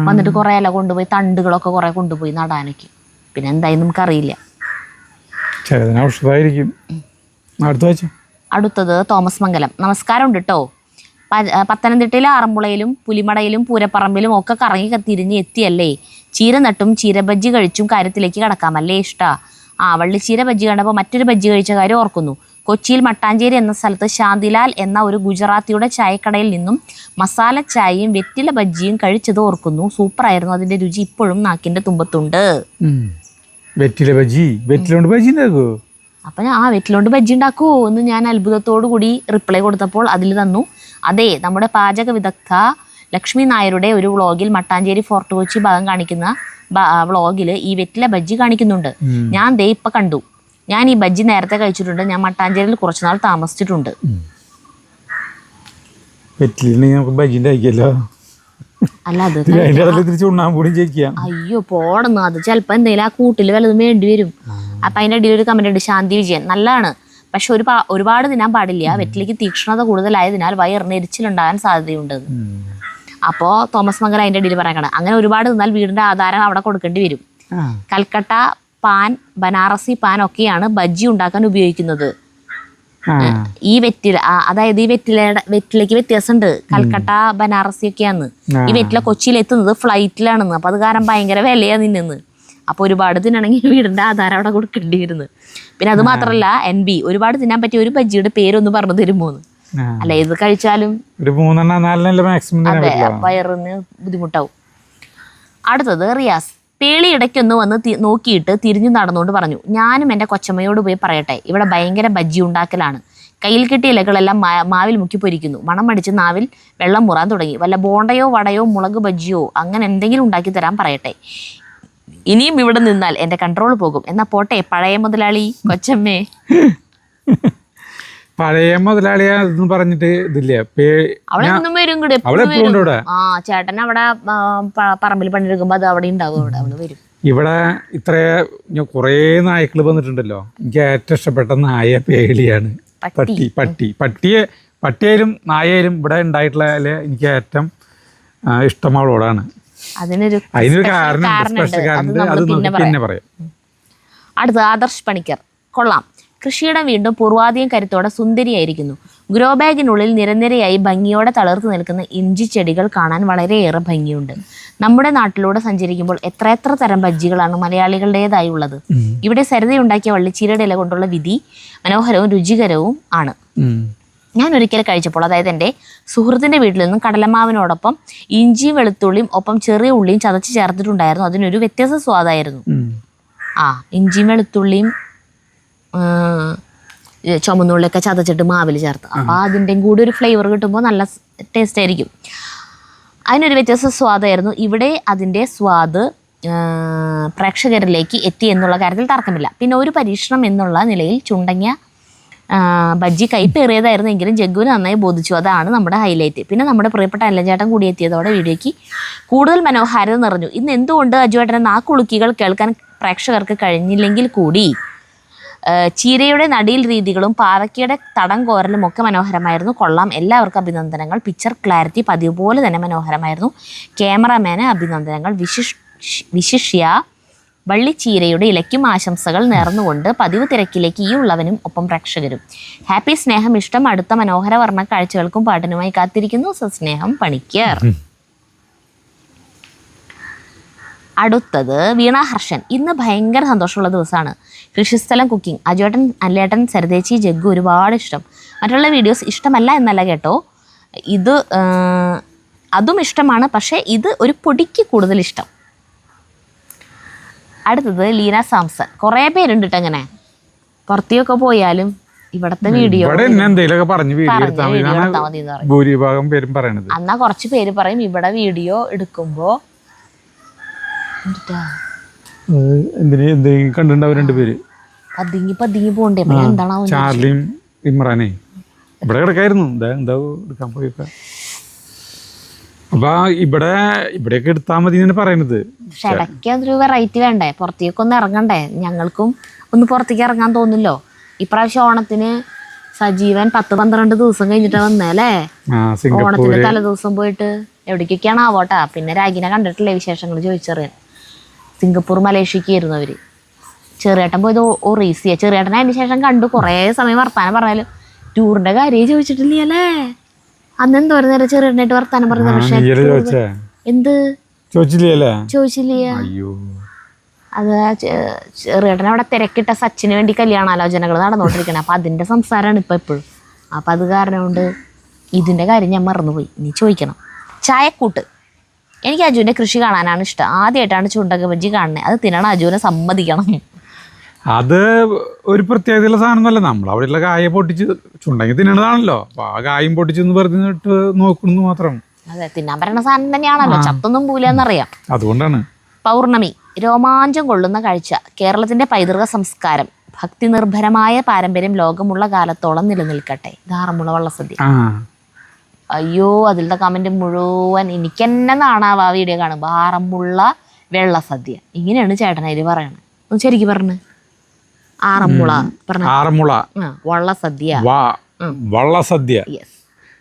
വന്നിട്ട് കുറെ ഇല കൊണ്ടുപോയി, തണ്ടുകളൊക്കെ കുറെ കൊണ്ടുപോയി നടാനൊക്കെ. പിന്നെ എന്തായി നമുക്കറിയില്ല. അടുത്തത് തോമസ് മംഗലം. നമസ്കാരം ഉണ്ട് കേട്ടോ. പത്തനംതിട്ടയിലെ ആറന്മുളയിലും പുലിമടയിലും പൂരപ്പറമ്പിലും ഒക്കെ കറങ്ങി തിരിഞ്ഞ് എത്തിയല്ലേ. ചീര നട്ടും ചീര ബജ്ജി കഴിച്ചും കാര്യത്തിലേക്ക് കടക്കാമല്ലേ ഇഷ്ട. വള്ളിച്ചീര ബജ്ജി കണ്ടപ്പോൾ മറ്റൊരു ബജ്ജി കഴിച്ച കാര്യം ഓർക്കുന്നു. കൊച്ചിയിൽ മട്ടാഞ്ചേരി എന്ന സ്ഥലത്ത് ശാന്തിലാൽ എന്ന ഒരു ഗുജറാത്തിയുടെ ചായക്കടയിൽ നിന്നും മസാല ചായയും വെറ്റില ബജ്ജിയും കഴിച്ചത് ഓർക്കുന്നു. സൂപ്പറായിരുന്നു. അതിന്റെ രുചി ഇപ്പോഴും നാക്കിന്റെ തുമ്പത്തുണ്ട്. വെറ്റില ബജ്ജി, വെറ്റിലോണ്ട് ബജ്ജി ഉണ്ടാക്കുമോ? അപ്പൊ വെറ്റിലോണ്ട് ബജ്ജി ഉണ്ടാക്കുമോ എന്ന് ഞാൻ അത്ഭുതത്തോടു കൂടി റിപ്ലൈ കൊടുത്തപ്പോൾ അതിൽ തന്നു, അതെ, നമ്മുടെ പാചക വിദഗ്ധ ലക്ഷ്മി നായരുടെ ഒരു വ്ളോഗിൽ മട്ടാഞ്ചേരി ഫോർട്ട് കൊച്ചി ഭാഗം കാണിക്കുന്ന വ്ളോഗിൽ ഈ വെറ്റില ബജ്ജി കാണിക്കുന്നുണ്ട്. ഞാൻ ദേ ഇപ്പൊ കണ്ടു. ഞാൻ ഈ ബജ്ജി നേരത്തെ കഴിച്ചിട്ടുണ്ട്. ഞാൻ മട്ടാഞ്ചേരിയിൽ കുറച്ചുനാൾ താമസിച്ചിട്ടുണ്ട്. അല്ല അത് അയ്യോ പോടുന്നു. അത് ചിലപ്പോ എന്തെങ്കിലും ആ കൂട്ടിൽ വല്ലതും വേണ്ടി വരും. അപ്പൊ അതിന്റെ അടിയിൽ ഒരു കമന്റ് ഉണ്ട്, ശാന്തി വിജയൻ. നല്ലതാണ്, പക്ഷെ ഒരുപാട് തിന്നാൻ പാടില്ല. വെറ്റിലേക്ക് തീക്ഷ്ണത കൂടുതലായതിനാൽ വയറിന് എരിച്ചിലുണ്ടാകാൻ സാധ്യതയുണ്ട്. അപ്പോൾ തോമസ് മംഗലം അതിൻ്റെ ഇടയിൽ പറയണം, അങ്ങനെ ഒരുപാട് തിന്നാൽ വീടിന്റെ ആധാരം അവിടെ കൊടുക്കേണ്ടി വരും. കൽക്കട്ട പാൻ, ബനാറസി പാൻ ഒക്കെയാണ് ബജ്ജി ഉണ്ടാക്കാൻ ഉപയോഗിക്കുന്നത്. ഈ വെറ്റില, അതായത് ഈ വെറ്റിലേക്ക് വ്യത്യാസമുണ്ട്. കൽക്കട്ട ബനാറസി ഒക്കെയാന്ന്. ഈ വെറ്റില കൊച്ചിയിൽ എത്തുന്നത് ഫ്ലൈറ്റിലാണെന്ന്. അപ്പൊ അത് കാരണം ഭയങ്കര വിലയാ നിന്നെന്ന്. അപ്പൊ ഒരുപാട് തിന്നണമെങ്കിൽ വീടിന്റെ ആധാരം അവിടെ കൊടുക്കേണ്ടി വരുന്നത്. പിന്നെ അത് മാത്രല്ല NB ഒരുപാട് തിന്നാൻ പറ്റിയ ഒരു ബജ്ജിയുടെ പേരൊന്ന് പറഞ്ഞു തരുമോന്ന്. അല്ല ഇത് കഴിച്ചാലും ഒരു 3-4 മാക്സിമം അതെ വയറിന് ബുദ്ധിമുട്ടാവും. അടുത്തത് റിയാസ്. പേളി ഇടയ്ക്കൊന്ന് വന്ന് നോക്കിയിട്ട് തിരിഞ്ഞു നടന്നുകൊണ്ട് പറഞ്ഞു, ഞാനും എൻ്റെ കൊച്ചമ്മയോട് പോയി പറയട്ടെ, ഇവിടെ ഭയങ്കര ബജ്ജി ഉണ്ടാക്കലാണ്. കയ്യിൽ കിട്ടിയ ഇലകളെല്ലാം മാവിൽ മുക്കി പൊരിക്കുന്നു. മണം അടിച്ച് നാവിൽ വെള്ളം മുറാൻ തുടങ്ങി. വല്ല ബോണ്ടയോ വടയോ മുളക് ബജ്ജിയോ അങ്ങനെ എന്തെങ്കിലും ഉണ്ടാക്കി തരാൻ പറയട്ടെ. ഇനിയും ഇവിടെ നിന്നാൽ എൻ്റെ കൺട്രോൾ പോകും. എന്നാ പോട്ടെ പഴയ മുതലാളി കൊച്ചമ്മേ. പഴയ മുതലാളിയാ പറഞ്ഞിട്ട് ഇതില്ലേ, അവിടെ നിന്നും വരും കൂടെ. ആ ചേട്ടൻ അവിടെ പറമ്പിൽ പണിയെടുക്കുമ്പോ അത് അവിടെ ഉണ്ടാവും. അവിടെ അവള് വരും. ഇവിടെ ഇത്ര കുറേ നായ്ക്കൾ വന്നിട്ടുണ്ടല്ലോ. എനിക്ക് ഏറ്റവും ഇഷ്ടപ്പെട്ട നായ പേളിയാണ്. പട്ടിയായാലും നായായാലും ഇവിടെ ഉണ്ടായിട്ടുള്ള എനിക്ക് ഏറ്റവും ഇഷ്ടം അവളോടാണ്. അതിനൊരു കാരണം, അത് പിന്നെ പറയാം. അടുത്ത ആദർശ് പണിക്കർ. കൊള്ളാം, കൃഷിയിടം വീണ്ടും പൂർവാധികം കരുത്തോടെ സുന്ദരിയായിരിക്കുന്നു. ഗ്രോ ബാഗിനുള്ളിൽ നിരനിരയായി ഭംഗിയോടെ തളർന്നു നിൽക്കുന്ന ഇഞ്ചി ചെടികൾ കാണാൻ വളരെയേറെ ഭംഗിയുണ്ട്. നമ്മുടെ നാട്ടിലൂടെ സഞ്ചരിക്കുമ്പോൾ എത്ര തരം ബജ്ജികളാണ് മലയാളികളുടേതായി ഉള്ളത്. ഇവിടെ സരിതയുണ്ടാക്കിയ വള്ളിച്ചീരയുടെ ഇല കൊണ്ടുള്ള വിധി മനോഹരവും രുചികരവും ആണ്. ഞാൻ ഒരിക്കൽ കഴിച്ചപ്പോൾ, അതായത് എൻ്റെ സുഹൃത്തിൻ്റെ വീട്ടിൽ നിന്നും കടലമാവിനോടൊപ്പം ഇഞ്ചിയും വെളുത്തുള്ളിയും ഒപ്പം ചെറിയ ഉള്ളിയും ചതച്ച് ചേർത്തിട്ടുണ്ടായിരുന്നു. അതിനൊരു വ്യത്യസ്ത സ്വാദായിരുന്നു. ഇഞ്ചിയും വെളുത്തുള്ളിയും ചുമന്നുള്ളിയൊക്കെ ചതച്ചിട്ട് മാവിൽ ചേർത്ത്, അപ്പോൾ അതിൻ്റെയും കൂടി ഒരു ഫ്ലേവർ കിട്ടുമ്പോൾ നല്ല ടേസ്റ്റ് ആയിരിക്കും. അതിനൊരു വ്യത്യസ്ത സ്വാദായിരുന്നു. ഇവിടെ അതിൻ്റെ സ്വാദ് പ്രേക്ഷകരിലേക്ക് എത്തി എന്നുള്ള കാര്യത്തിൽ തർക്കമില്ല. പിന്നെ ഒരു പരീക്ഷണം എന്നുള്ള നിലയിൽ ചുണ്ടങ്ങ ബജ്ജി കൈപ്പേറിയതായിരുന്നു എങ്കിലും ജഗ്ഗുവിന് നന്നായി ബോധിച്ചു. അതാണ് നമ്മുടെ ഹൈലൈറ്റ്. പിന്നെ നമ്മുടെ പ്രിയപ്പെട്ട അല്ലഞ്ചേട്ടൻ കൂടി എത്തിയതോടെ വീഡിയോയ്ക്ക് കൂടുതൽ മനോഹാരിത നിറഞ്ഞു. ഇന്ന് എന്തുകൊണ്ട് അജുവേട്ടൻ്റെ നാക്കുളുക്കികൾ കേൾക്കാൻ പ്രേക്ഷകർക്ക് കഴിഞ്ഞില്ലെങ്കിൽ കൂടി ചീരയുടെ നടീൽ രീതികളും പാവയ്ക്കയുടെ തടം കോരലും ഒക്കെ മനോഹരമായിരുന്നു. കൊള്ളാം, എല്ലാവർക്കും അഭിനന്ദനങ്ങൾ. പിക്ചർ ക്ലാരിറ്റി പതിവ് പോലെ തന്നെ മനോഹരമായിരുന്നു. ക്യാമറാമാന് അഭിനന്ദനങ്ങൾ. വിശിഷ്യ വള്ളിച്ചീരയുടെ ഇലയ്ക്കും ആശംസകൾ നേർന്നുകൊണ്ട് പതിവ് തിരക്കിലേക്ക് ഈ ഉള്ളവനും ഒപ്പം പ്രേക്ഷകരും. ഹാപ്പി, സ്നേഹം, ഇഷ്ടം. അടുത്ത മനോഹര വർണ്ണ കാഴ്ചകൾക്കും പാട്ടിനുമായി കാത്തിരിക്കുന്നു. സസ്നേഹം പണിക്കർ. അടുത്തത് വീണ ഹർഷൻ. ഇന്ന് ഭയങ്കര സന്തോഷമുള്ള ദിവസമാണ്. കൃഷിസ്ഥലം കുക്കിംഗ്. അജുവേട്ടൻ, അല്ലേട്ടൻ, സരിതേച്ചി, ജഗ്ഗു ഒരുപാട് ഇഷ്ടം. മറ്റുള്ള വീഡിയോസ് ഇഷ്ടമല്ല എന്നല്ല കേട്ടോ, ഇത് അതും ഇഷ്ടമാണ്, പക്ഷേ ഇത് ഒരു പൊടിക്ക് കൂടുതൽ ഇഷ്ടം. അടുത്തത് ലീന സാംസൺ. കുറേ പേരുണ്ട് കേട്ടോ അങ്ങനെ, പുറത്തേക്കൊക്കെ പോയാലും ഇവിടത്തെ വീഡിയോ എന്നാ കുറച്ച് പേര് പറയും ഇവിടെ വീഡിയോ എടുക്കുമ്പോ പതുങ്ങി പോണ്ടേ. എന്താണോ ചാർലിയും ഇമ്രാനെ ഇവിടെ കിടക്കായിരുന്നു. എന്താ എടുക്കാൻ പോയിപ്പോ. അപ്പൊ ഇവിടെയൊക്കെ എടുത്താൽ മതി എന്നാണ് പറയണത്. പക്ഷെ ഇടയ്ക്ക് അതൊരു വെറൈറ്റി വേണ്ടേ, പുറത്തേക്കൊന്ന് ഇറങ്ങണ്ടേ. ഞങ്ങൾക്കും ഒന്ന് പുറത്തേക്ക് ഇറങ്ങാൻ തോന്നില്ലോ. ഇപ്രാവശ്യം ഓണത്തിന് സജീവൻ 10-12 ദിവസം കഴിഞ്ഞിട്ടാ വന്നല്ലേ. ഓണത്തിന്റെ തലേദിവസം പോയിട്ട് എവിടേക്കൊക്കെയാണ് ആവോട്ടാ. പിന്നെ രാഗിനെ കണ്ടിട്ടില്ലേ വിശേഷങ്ങൾ ചോദിച്ചറിയാൻ. സിംഗപ്പൂർ, മലേഷ്യക്കായിരുന്നു അവര്. ചെറിയേട്ടൻ പോയത് ഒറീസിയ. ചെറിയേട്ടനെ അതിന് ശേഷം കണ്ടു. കുറേ സമയം വർത്താനം പറഞ്ഞാലും ടൂറിന്റെ കാര്യം ചോദിച്ചിട്ടില്ലേ അല്ലേ. അന്ന് എന്തോരം നേരം ചെറിയേട്ടനായിട്ട് വർത്താനം പറഞ്ഞത്. പക്ഷെ എന്ത് ചോദിച്ചില്ല. അത് ചെറിയേട്ടൻ അവിടെ തിരക്കിട്ട സച്ചിന് വേണ്ടി കല്യാണാലോചനകൾ നടന്നുകൊണ്ടിരിക്കണേ. അപ്പൊ അതിന്റെ സംസാരമാണ് ഇപ്പൊ എപ്പോഴും. അപ്പൊ അത് കാരണം കൊണ്ട് ഇതിന്റെ കാര്യം ഞാൻ മറന്നുപോയി. ഇനി ചോദിക്കണം. ചായക്കൂട്ട്. എനിക്ക് അജുവിൻ്റെ കൃഷി കാണാനാണ് ഇഷ്ടം. ആദ്യമായിട്ടാണ് ചുണ്ടക ബജ്ജി കാണുന്നത്. അത് തിന്നണം, അജുവിനെ സമ്മതിക്കണം. അത് ഒരു പ്രത്യേകതയുള്ള സാധനമല്ല. നമ്മൾ അവിടെയുള്ള കായ പൊട്ടിച്ച് ചുണ്ടങ്ങി തിന്നണതാണല്ലോ. അപ്പൊ ആ കായും പൊട്ടിച്ചെന്ന് പറഞ്ഞിട്ട് നോക്കുന്നു മാത്രം. അതെ, തിന്നാൻ പറയുന്ന സാധനം തന്നെയാണല്ലോ. ചത്തൊന്നും പോലെന്നറിയാം. അതുകൊണ്ടാണ്. പൗർണമി. രോമാഞ്ചം കൊള്ളുന്ന കാഴ്ച. കേരളത്തിന്റെ പൈതൃക സംസ്കാരം, ഭക്തി നിർഭരമായ പാരമ്പര്യം ലോകമുള്ള കാലത്തോളം നിലനിൽക്കട്ടെ. ധാറമുള്ള വള്ളസദ്യ. അയ്യോ, അതിലത്തെ കമന്റ് മുഴുവൻ എനിക്ക് തന്നെ നാണാവാ വീഡിയോ കാണുമ്പോ. ആറന്മുള വെള്ളസദ്യ ഇങ്ങനെയാണ് ചേട്ടനേര് പറയണത്. ഒന്ന് ശരിക്കും പറഞ്ഞു. ആറന്മുള വള്ളസദ്യ.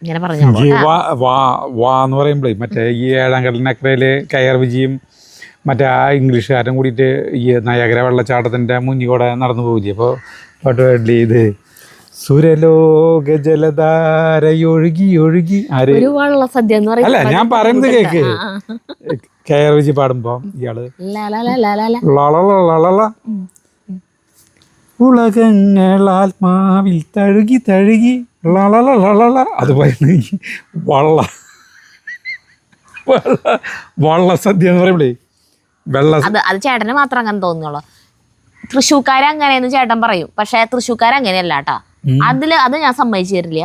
ഇങ്ങനെ പറഞ്ഞു എന്ന് പറയുമ്പോഴേ മറ്റേ ഈ 7ാം കടലിനക്കരയില് കയർ വിജയും മറ്റേ ആ ഇംഗ്ലീഷുകാരൻ കൂടിയിട്ട് ഈ നയാഗ്ര വെള്ളച്ചാട്ടത്തിന്റെ മുന്നിൽ നടന്നു പോകില്ലേ. അപ്പോൾ പാട്ട് പാടില്ലേ, ഇത് സുരലോക ജലധാരയൊഴുകി ഒഴുകി അല്ല ഞാൻ പറയുന്നത് കേക്ക്. കയർ വിജി പാടുമ്പോ ഇയാള് ഉലകങ്ങൾ ആത്മാവിൽ തഴുകി തഴുകി അത് പറയുന്നത് വള്ളസദ്യ എന്ന് പറയുമ്പോഴേ അത് ചേട്ടന് മാത്രം അങ്ങനെ തോന്നുന്നുള്ളൂ. തൃശ്ശൂക്കാരങ്ങനെയെന്ന് ചേട്ടൻ പറയും, പക്ഷെ തൃശ്ശൂക്കാരങ്ങനെയല്ല കേട്ടാ. അത് ഞാൻ സമ്മതിച്ചു തരില്ല.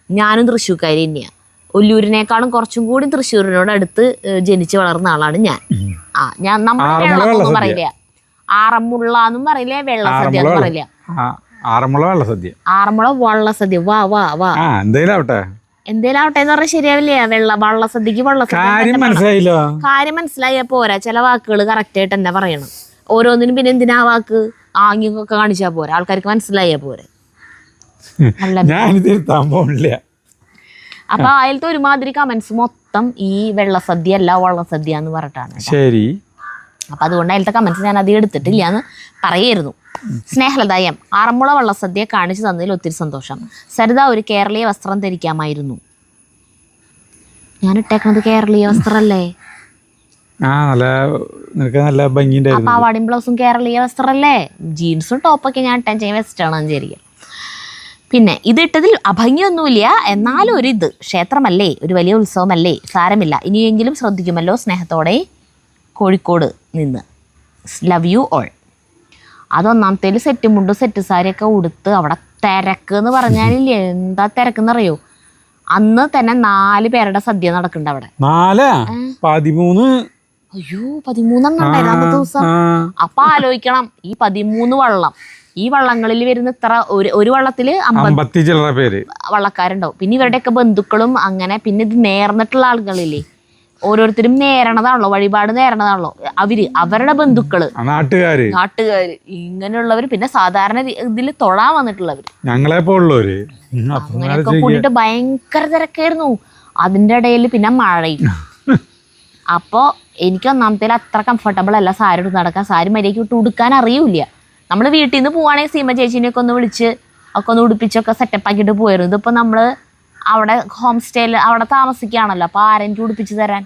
ഞാനും തൃശ്ശൂക്കാരി തന്നെയാണ്. ഒല്ലൂരിനേക്കാളും കുറച്ചും കൂടി തൃശ്ശൂരിനോട് അടുത്ത് ജനിച്ചു വളർന്ന ആളാണ് ഞാൻ. ഞാൻ നമ്മുടെ കേരളമൊന്നും പറയില്ല, ആറന്മുള എന്നും പറയില്ല, വെള്ളസദ്യ എന്നും പറയില്ല. ആറന്മുള വെള്ളസദ്യ, ആറന്മുള വള്ളസദ്യ. വാ വാ വാ, എന്തേലും ആവട്ടെ എന്ന് പറഞ്ഞാൽ ശരിയാവില്ലേ? വള്ളസദ്യക്ക് കാര്യം മനസ്സിലായ പോരാ, ചില വാക്കുകൾ കറക്റ്റ് ആയിട്ട് തന്നെ പറയണം. ഓരോന്നിനും പിന്നെ എന്തിനാ വാക്ക് ആംഗ്യമൊക്കെ കാണിച്ചാ പോരാ, ആൾക്കാർക്ക് മനസ്സിലായാ പോരാ. അപ്പൊ അതിലത്തെ ഒരുമാതിരി കമന്റ്സ് മൊത്തം ഈ വെള്ളസദ്യ അല്ല വള്ളസദ്യ എന്ന് പറഞ്ഞിട്ടാണ്. ശരി. അപ്പൊ അതുകൊണ്ട് അതിലത്തെ കമന്റ്സ് ഞാൻ അധികം എടുത്തിട്ടില്ല എന്ന് പറയായിരുന്നു. സ്നേഹലതായം, ആറന്മുള വള്ളസദ്യ കാണിച്ചു തന്നതിൽ ഒത്തിരി സന്തോഷം. സരിത ഒരു കേരളീയ വസ്ത്രം ധരിക്കാമായിരുന്നു. ഞാൻ ഇട്ടേക്കണത് കേരളീയ വസ്ത്രല്ലേ? പാവാടിയും ബ്ലൗസും കേരളീയ വസ്ത്രല്ലേ? ജീൻസും ടോപ്പൊക്കെ ഞാൻ ഇട്ടാൻ ചെയ്യാൻ വെച്ചിട്ടാണ് വിചാരിക്കുക. പിന്നെ ഇത് ഇട്ടതിൽ അഭംഗിയൊന്നുമില്ല, എന്നാലും ഒരിത് ക്ഷേത്രമല്ലേ, ഒരു വലിയ ഉത്സവമല്ലേ, സാരമില്ല, ഇനിയെങ്കിലും ശ്രദ്ധിക്കുമല്ലോ. സ്നേഹത്തോടെ, കോഴിക്കോട് നിന്ന്. Love you all. അതൊന്നാമത്തേൽ സെറ്റ് മുണ്ടും സെറ്റ് സാരിയൊക്കെ ഉടുത്ത് അവിടെ തിരക്ക് എന്ന് പറഞ്ഞാലില്ലേ, എന്താ തിരക്കെന്നറിയോ? അന്ന് തന്നെ 4 പേരുടെ സദ്യ നടക്കുന്നുണ്ട് അവിടെ. 13 ഉണ്ടായിരുന്നു അന്നത്തെ ദിവസം. അപ്പൊ ആലോചിക്കണം, ഈ 13 വള്ളം, ഈ വള്ളങ്ങളിൽ വരുന്ന ഇത്ര ഒരു വള്ളത്തില് 50 പേര് വള്ളക്കാരുണ്ടാവും. പിന്നെ ഇവരുടെയൊക്കെ ബന്ധുക്കളും അങ്ങനെ. പിന്നെ ഇത് നേർന്നിട്ടുള്ള ആളുകളില്ലേ, ഓരോരുത്തരും നേരണതാണല്ലോ, വഴിപാട് നേരണതാണല്ലോ. അവരുടെ ബന്ധുക്കള്, നാട്ടുകാര് ഇങ്ങനെയുള്ളവര്, പിന്നെ സാധാരണ ഇതിൽ തൊഴാൻ വന്നിട്ടുള്ളവര്, ഞങ്ങളെപ്പോലുള്ളവര്, അങ്ങനെയൊക്കെ കൂടിയിട്ട് ഭയങ്കര തിരക്കായിരുന്നു. അതിന്റെ ഇടയിൽ പിന്നെ മഴയും. അപ്പോ എനിക്ക് ഒന്നാമത്തേൽ അത്ര കംഫർട്ടബിൾ അല്ല സാരി എടുത്ത് നടക്കാൻ. സാരി മര്യാദയ്ക്ക് വിട്ട് ഉടുക്കാൻ അറിയൂല. നമ്മൾ വീട്ടിൽ നിന്ന് പോവാണെങ്കിൽ സീമ ചേച്ചീനെയൊക്കെ ഒന്ന് വിളിച്ച് ഒക്കെ ഒന്ന് ഉടുപ്പിച്ചൊക്കെ സെറ്റപ്പ് ആക്കിയിട്ട് പോയിരുന്നു. ഇതിപ്പോൾ നമ്മൾ അവിടെ ഹോം സ്റ്റേയിൽ അവിടെ താമസിക്കുകയാണല്ലോ, അപ്പോൾ ആരെനിക്ക് ഉടുപ്പിച്ച് തരാൻ?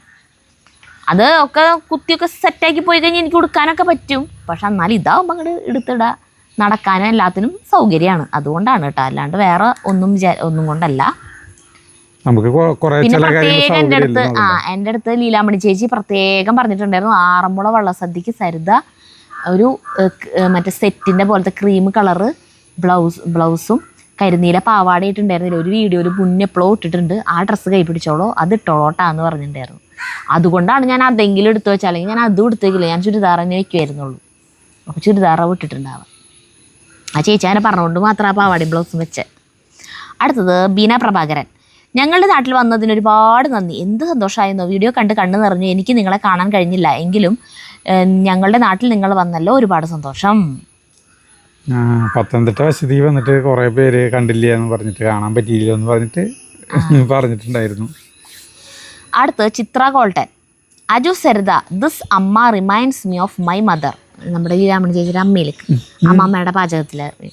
അത് ഒക്കെ കുത്തിയൊക്കെ സെറ്റാക്കി പോയി കഴിഞ്ഞാൽ എനിക്ക് ഉടുക്കാനൊക്കെ പറ്റും. പക്ഷെ എന്നാലും ഇതാവുമ്പോൾ അങ്ങോട്ട് എടുത്തിടുക, നടക്കാനും എല്ലാത്തിനും സൗകര്യമാണ്. അതുകൊണ്ടാണ് കേട്ടോ, അല്ലാണ്ട് വേറെ ഒന്നും കൊണ്ടല്ല. പിന്നെ പ്രത്യേകം എൻ്റെ അടുത്ത് ലീലാമണി ചേച്ചി പ്രത്യേകം പറഞ്ഞിട്ടുണ്ടായിരുന്നു, ആറന്മുള വള്ളസദ്യക്ക് സരിത ഒരു മറ്റേ സെറ്റിൻ്റെ പോലത്തെ ക്രീം കളറ് ബ്ലൗസും കരിനീല പാവാടയിട്ടുണ്ടായിരുന്നില്ല. ഒരു വീഡിയോയിൽ മുന്നേ എപ്പോഴോ ഇട്ടിട്ടുണ്ട്. ആ ഡ്രസ്സ് കൈ പിടിച്ചോളോ, അത് ഇട്ടോളോട്ടാന്ന് പറഞ്ഞിട്ടുണ്ടായിരുന്നു. അതുകൊണ്ടാണ് ഞാൻ അതെങ്കിലും എടുത്തു വെച്ചാൽ, അല്ലെങ്കിൽ ഞാൻ അതും എടുത്തു വയ്ക്കില്ല, ഞാൻ ചുരിദാർ തന്നെ വയ്ക്കുമായിരുന്നുള്ളൂ. അപ്പോൾ ചുരിദാറാവ് ഇട്ടിട്ടുണ്ടാവാം. ആ ചേച്ചി അങ്ങനെ പറഞ്ഞുകൊണ്ട് മാത്രം ആ പാവാടി ബ്ലൗസും വെച്ച്. അടുത്തത് ബീന പ്രഭാകരൻ. ഞങ്ങളുടെ നാട്ടിൽ വന്നതിന് ഒരുപാട് നന്ദി. എന്ത് സന്തോഷമായിരുന്നോ, വീഡിയോ കണ്ട് കണ്ണ് നിറഞ്ഞു. എനിക്ക് നിങ്ങളെ കാണാൻ കഴിഞ്ഞില്ല, എങ്കിലും ഞങ്ങളുടെ നാട്ടിൽ നിങ്ങൾ വന്നല്ലോ, ഒരുപാട് സന്തോഷം. പത്തനംതിട്ട വശതി വന്നിട്ട് കുറേ പേര് കണ്ടില്ല എന്ന് പറഞ്ഞിട്ട്, കാണാൻ പറ്റിയില്ല എന്ന് പറഞ്ഞിട്ട് പറഞ്ഞിട്ടുണ്ടായിരുന്നു. അടുത്ത് ചിത്ര കോൾട്ടൻ. Aju Saritha, this amma reminds me of my mother. നമ്മുടെ ഈ രാമണി ചേച്ചിയുടെ അമ്മയിലേക്ക് അമ്മമ്മയുടെ പാചകത്തിൽ. I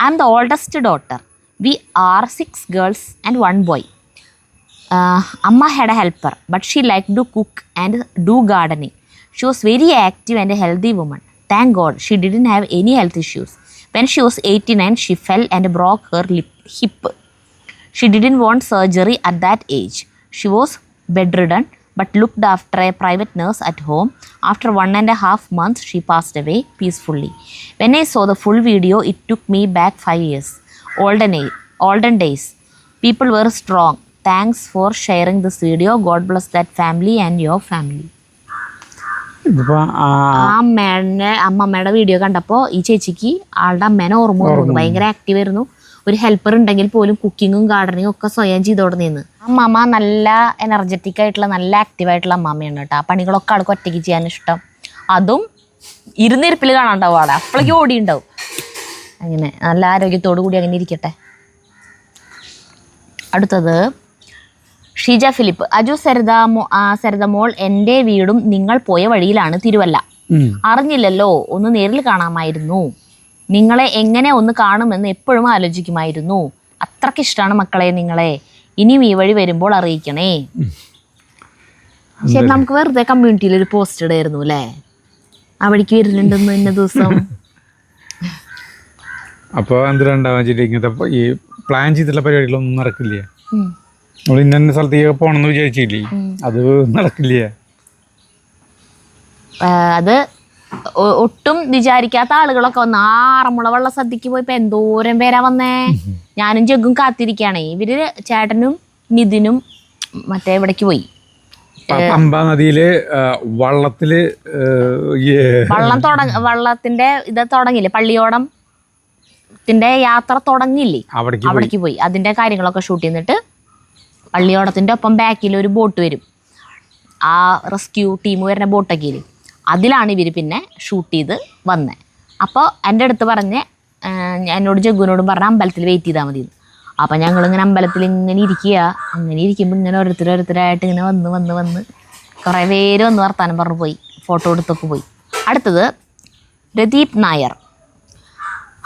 am the oldest daughter. We are 6 girls and 1 boy. Amma had a helper, but she liked to cook and do gardening. She was very active and a healthy woman. Thank God she didn't have any health issues. When she was 89, she fell and broke her hip. She didn't want surgery at that age. She was bedridden but looked after a private nurse at home. After 1.5 months, she passed away peacefully. When I saw the full video, it took me back 5 years. Olden days. People were strong. Thanks for sharing this video. God bless that family and your family. അമ്മമ്മയുടെ വീഡിയോ കണ്ടപ്പോൾ ഈ ചേച്ചിക്ക് ആളുടെ അമ്മേനെ ഓർമ്മ വന്നു. ഭയങ്കര ആക്റ്റീവ് ആയിരുന്നു. ഒരു ഹെൽപ്പർ ഉണ്ടെങ്കിൽ പോലും കുക്കിങ്ങും ഗാർഡനിങ്ങും ഒക്കെ സ്വയം ചെയ്തോടുന്നു. അമ്മമ്മ നല്ല എനർജറ്റിക് ആയിട്ടുള്ള നല്ല ആക്റ്റീവായിട്ടുള്ള അമ്മമ്മയാണ് കേട്ടോ. ആ പണികളൊക്കെ ആൾക്ക് ഒറ്റയ്ക്ക് ചെയ്യാൻ ഇഷ്ടം. അതും ഇരുന്നിരിപ്പിൽ കാണാണ്ടാവും ആളെ, അപ്പോഴേക്കും ഓടിയുണ്ടാവും. അങ്ങനെ നല്ല ആരോഗ്യത്തോടു കൂടി അങ്ങനെ ഇരിക്കട്ടെ. അടുത്തത് ഷീജ ഫിലിപ്പ്. അജു സരിത മോൾ, എൻ്റെ വീടും നിങ്ങൾ പോയ വഴിയിലാണ്, തിരുവല്ല. അറിഞ്ഞില്ലല്ലോ, ഒന്ന് നേരിൽ കാണാമായിരുന്നു. നിങ്ങളെ എങ്ങനെ ഒന്ന് കാണുമെന്ന് എപ്പോഴും ആലോചിക്കുമായിരുന്നു. അത്രയ്ക്ക് ഇഷ്ടമാണ് മക്കളെ നിങ്ങളെ. ഇനിയും ഈ വഴി വരുമ്പോൾ അറിയിക്കണേ. ശരി, നമുക്ക് വെറുതെ കമ്മ്യൂണിറ്റിയിൽ ഒരു പോസ്റ്റ് ഇടായിരുന്നു അല്ലേ, ആ വഴിക്ക് വരുന്നുണ്ടെന്ന് ഇന്ന ദിവസം. അപ്പോൾ എന്തിനാണ്ടാവാൻ വെച്ചിട്ട് ഇങ്ങനത്തെ ഈ പ്ലാൻ ചെയ്തിട്ടുള്ള പരിപാടികളൊന്നും നടക്കില്ല. നമ്മൾ ഇന്ന സ്ഥലത്തേക്ക് പോകണമെന്ന് വിചാരിച്ചില്ലേ, അത് നടക്കില്ല. അത് ഒട്ടും വിചാരിക്കാത്ത ആളുകളൊക്കെ വന്ന് ആറന്മുള വള്ളസദ്യക്ക് പോയപ്പോ എന്തോരം പേരാ വന്നേ. ഞാനും ജഗ്ഗും കാത്തിരിക്കുകയാണേ. ഇവര് ചേട്ടനും നിതിനും മറ്റേ ഇവിടേക്ക് പോയി പമ്പാ നദിയില് വള്ളത്തില് വള്ളത്തിന്റെ ഇത് തുടങ്ങിയില്ലേ, പള്ളിയോടത്തിന്റെ യാത്ര തുടങ്ങിയില്ലേ, അവിടേക്ക് പോയി അതിന്റെ കാര്യങ്ങളൊക്കെ ഷൂട്ട് ചെയ്തിട്ട് പള്ളിയോടത്തിന്റെ ഒപ്പം ബാക്കിൽ ഒരു ബോട്ട് വരും, ആ റെസ്ക്യൂ ടീം വരുന്ന ബോട്ടൊക്കെ അതിലാണ് ഇവർ പിന്നെ ഷൂട്ട് ചെയ്ത് വന്നത്. അപ്പോൾ എൻ്റെ അടുത്ത് പറഞ്ഞ് എന്നോട് ജഗ്ഗുവിനോടും പറഞ്ഞ അമ്പലത്തിൽ വെയിറ്റ് ചെയ്താൽ മതി. അപ്പം ഞങ്ങളിങ്ങനെ അമ്പലത്തിൽ ഇങ്ങനെ ഇരിക്കുക. അങ്ങനെ ഇരിക്കുമ്പോൾ ഇങ്ങനെ ഓരോരുത്തരായിട്ട് ഇങ്ങനെ വന്ന് കുറേ പേര് വന്ന് വർത്താനം പറഞ്ഞു പോയി, ഫോട്ടോ എടുത്തൊക്കെ പോയി. അടുത്തത് പ്രദീപ് നായർ.